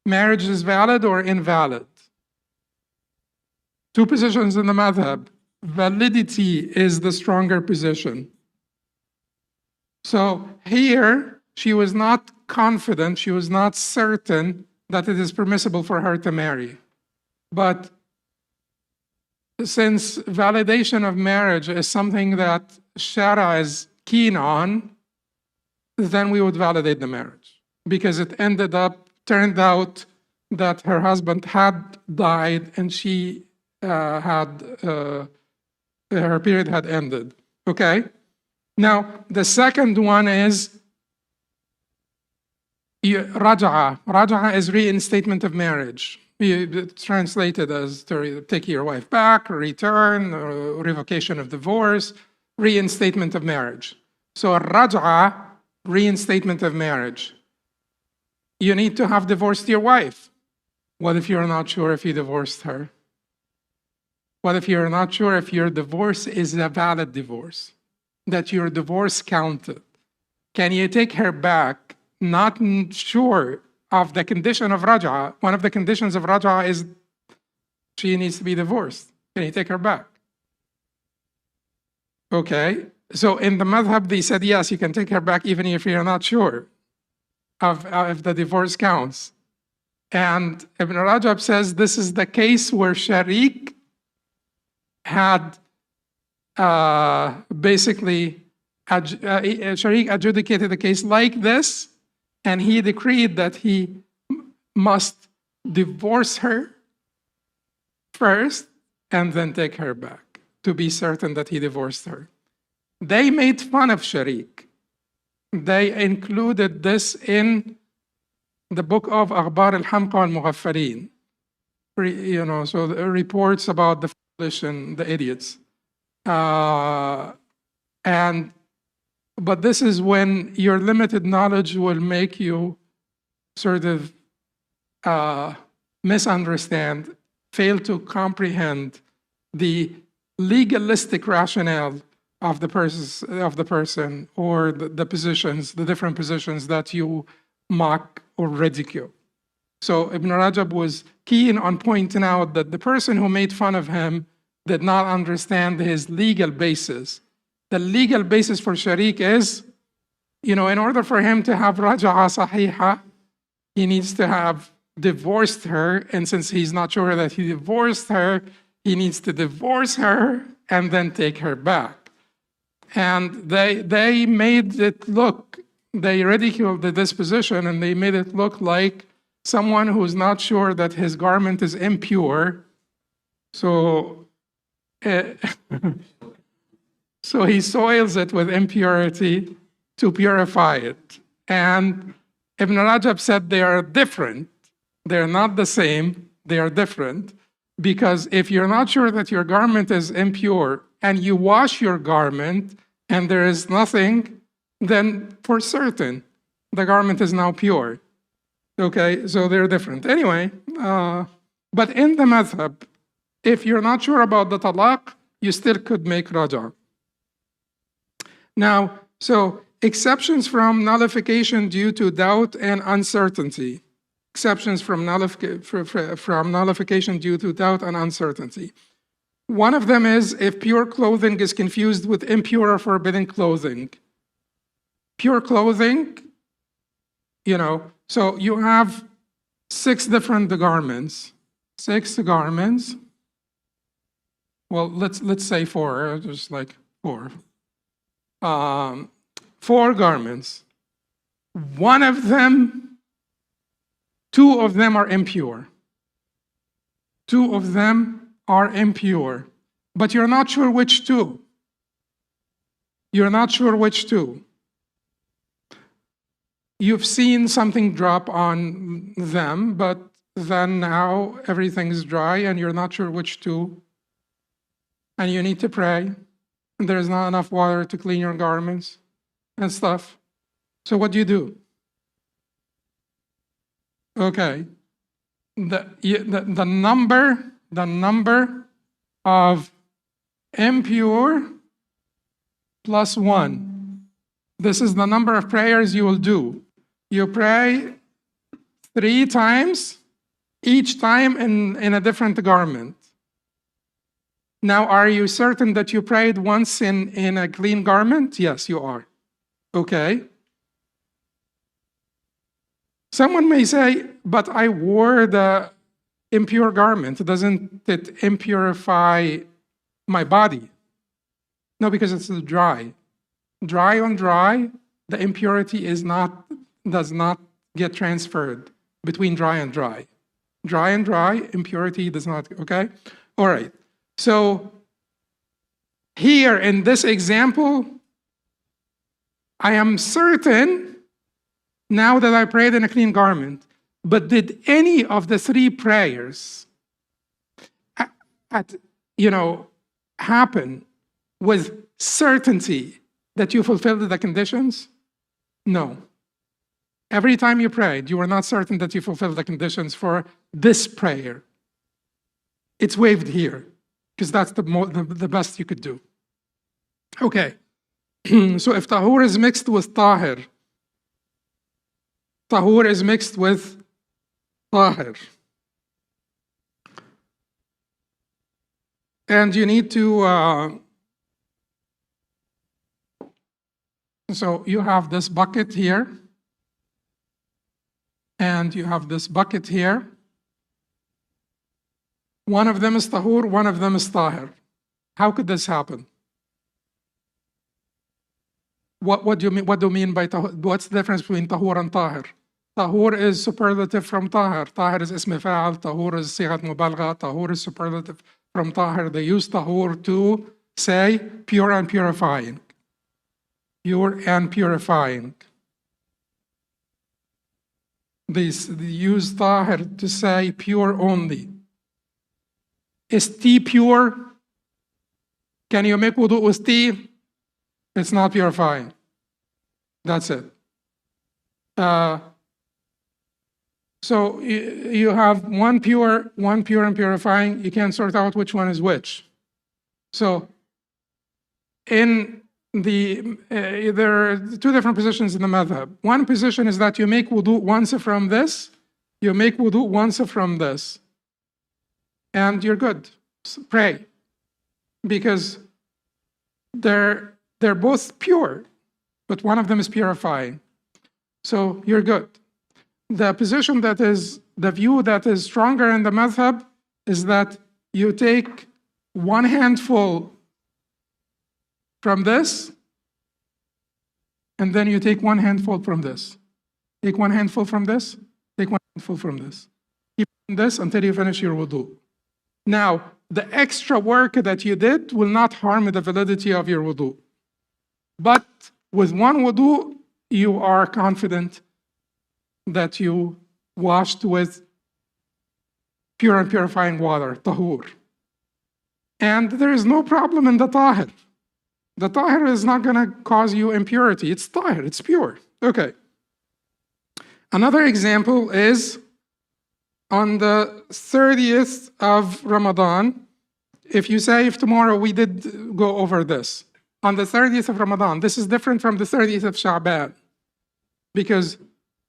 Marriage is valid or invalid? Two positions in the madhab. Validity is the stronger position. So here, she was not confident, she was not certain that it is permissible for her to marry. But since validation of marriage is something that Sharia is keen on, then we would validate the marriage. Because it turned out that her husband had died and she her period had ended. Okay? Now, the second one is raja'a. Raja'a is reinstatement of marriage. It's translated as to take your wife back, return, or revocation of divorce, reinstatement of marriage. So raja'a, reinstatement of marriage. You need to have divorced your wife. What if you're not sure if you divorced her? What if you're not sure if your divorce is a valid divorce, that your divorce counted? Can you take her back? Not sure of the condition of raj'a. One of the conditions of raj'a is she needs to be divorced. Can you take her back? Okay, so in the madhab, they said, yes, you can take her back even if you're not sure of if the divorce counts. And Ibn Rajab says this is the case where Sharik had basically, Sharik adjudicated a case like this, and he decreed that he must divorce her first and then take her back to be certain that he divorced her. They made fun of Sharik. They included this in the book of Akhbar al-Hamqa al-Mughaffarin. You know, so the reports about the foolish and the idiots. But this is when your limited knowledge will make you sort of misunderstand, fail to comprehend the legalistic rationale of the person or the positions, the different positions that you mock or ridicule. So Ibn Rajab was keen on pointing out that the person who made fun of him did not understand his legal basis. The legal basis for Sharik is, you know, in order for him to have raja'a sahiha, he needs to have divorced her, and since he's not sure that he divorced her, he needs to divorce her and then take her back. And they made it look, they ridiculed the disposition, and they made it look like someone who's not sure that his garment is impure, so so he soils it with impurity to purify it. And Ibn Rajab said they are different. They're not the same, they are different. Because if you're not sure that your garment is impure and you wash your garment and there is nothing, then for certain the garment is now pure. Okay, so they're different. Anyway, but in the madhab, if you're not sure about the talaq, you still could make raja'. Now, so exceptions from nullification due to doubt and uncertainty. Exceptions from nullification due to doubt and uncertainty. One of them is if pure clothing is confused with impure or forbidden clothing. Pure clothing, you know, so you have 6 different garments. 6 garments. Well, let's say 4, just like 4. 4 garments. One of them, 2 of them are impure. 2 of them are impure. But you're not sure which 2. You're not sure which 2. You've seen something drop on them, but then now everything is dry and you're not sure which 2. And you need to pray. And there's not enough water to clean your garments and stuff. So what do you do? Okay, the number of impure plus 1. This is the number of prayers you will do. You pray 3 times, each time in a different garment. Now, are you certain that you prayed once in a clean garment? Yes, you are. Okay. Someone may say, but I wore the impure garment. Doesn't it impurify my body? No, because it's dry. Dry on dry, the impurity does not get transferred between dry and dry. Dry and dry, impurity does not, okay? All right. So here in this example, I am certain now that I prayed in a clean garment, but did any of the 3 prayers happen with certainty that you fulfilled the conditions? No. Every time you prayed, you were not certain that you fulfilled the conditions for this prayer. It's waived here. because that's the best you could do. Okay, so if tahur is mixed with tahir, tahur is mixed with tahir, and you need to, so you have this bucket here, and you have this bucket here. One of them is tahur, one of them is tahir. How could this happen? What do you mean? What do you mean by tahur? What's the difference between tahur and tahir? Tahur is superlative from tahir. Tahir is ism fa'al. Tahur is sighat mubalgha. Tahur is superlative from tahir. They use tahur to say pure and purifying. Pure and purifying. They use tahir to say pure only. Is tea pure? Can you make wudu with tea? It's not purifying. That's it. So you have one pure and purifying. You can't sort out which one is which. So in there are two different positions in the madhab. One position is that you make wudu once from this, you make wudu once from this, and you're good. Pray, because they're both pure, but one of them is purifying. So you're good. The position that is, the view that is stronger in the madhab is that you take one handful from this, and then you take one handful from this. Take one handful from this, take one handful from this. Keep this until you finish your wudu. Now, the extra work that you did will not harm the validity of your wudu. But with one wudu, you are confident that you washed with pure and purifying water, tahur. And there is no problem in the tahir. The tahir is not going to cause you impurity. It's tahir, it's pure. Okay. Another example is on the 30th of Ramadan. If you say, if tomorrow we did go over this, on the 30th of Ramadan, this is different from the 30th of Sha'ban, because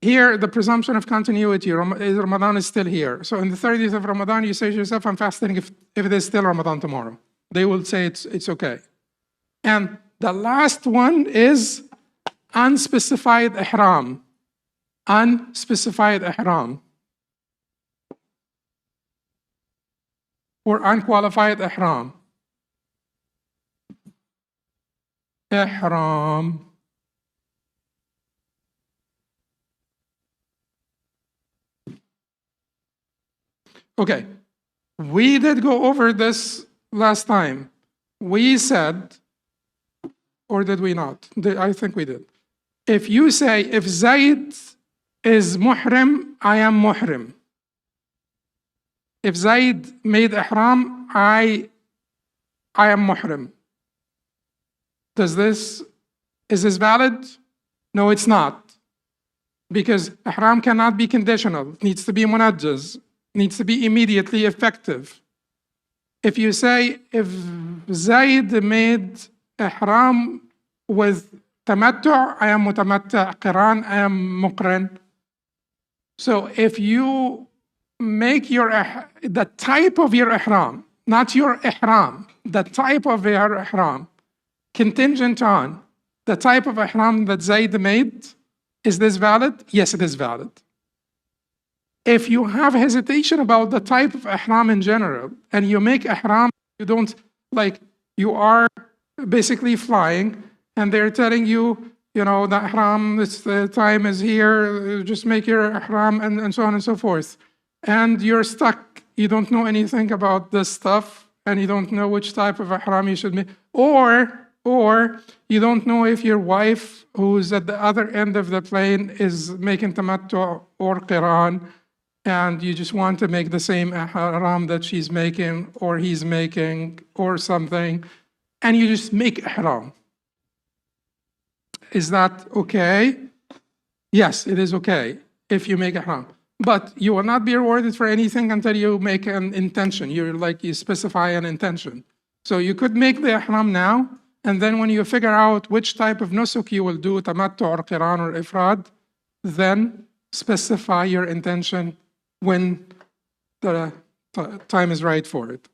here the presumption of continuity, Ramadan is still here. So in the 30th of Ramadan, you say to yourself, I'm fasting if it is still Ramadan tomorrow. They will say it's okay. And the last one is unspecified ihram. Unspecified ihram. Or unqualified ihram. Ihram. Okay, we did go over this last time. We said, or did we not? I think we did. If you say, if Zayd is muhrim, I am muhrim. If Zayd made ihram, I am muhrim. Is this valid? No, it's not. Because ihram cannot be conditional. It needs to be munajjaz. It needs to be immediately effective. If you say, if Zayd made ihram with tamattu', I am mutamattu', qiran, I am muqrin. So if you make the type of your ihram, not your ihram, the type of your ihram, contingent on the type of ihram that Zayd made, is this valid? Yes, it is valid. If you have hesitation about the type of ihram in general, and you make ihram, you don't, like, you are basically flying, and they're telling you, you know, the ihram, the time is here, just make your ihram, and so on and so forth. And you're stuck. You don't know anything about this stuff, and you don't know which type of ihram you should make. Or you don't know if your wife, who's at the other end of the plane, is making tamattu or qiran, and you just want to make the same ihram that she's making, or he's making, or something, and you just make ihram. Is that okay? Yes, it is okay if you make ihram. But you will not be rewarded for anything until you make an intention. You specify an intention. So you could make the ihram now, and then when you figure out which type of nusuk you will do, tamattu or qiran or ifrad, then specify your intention when the time is right for it.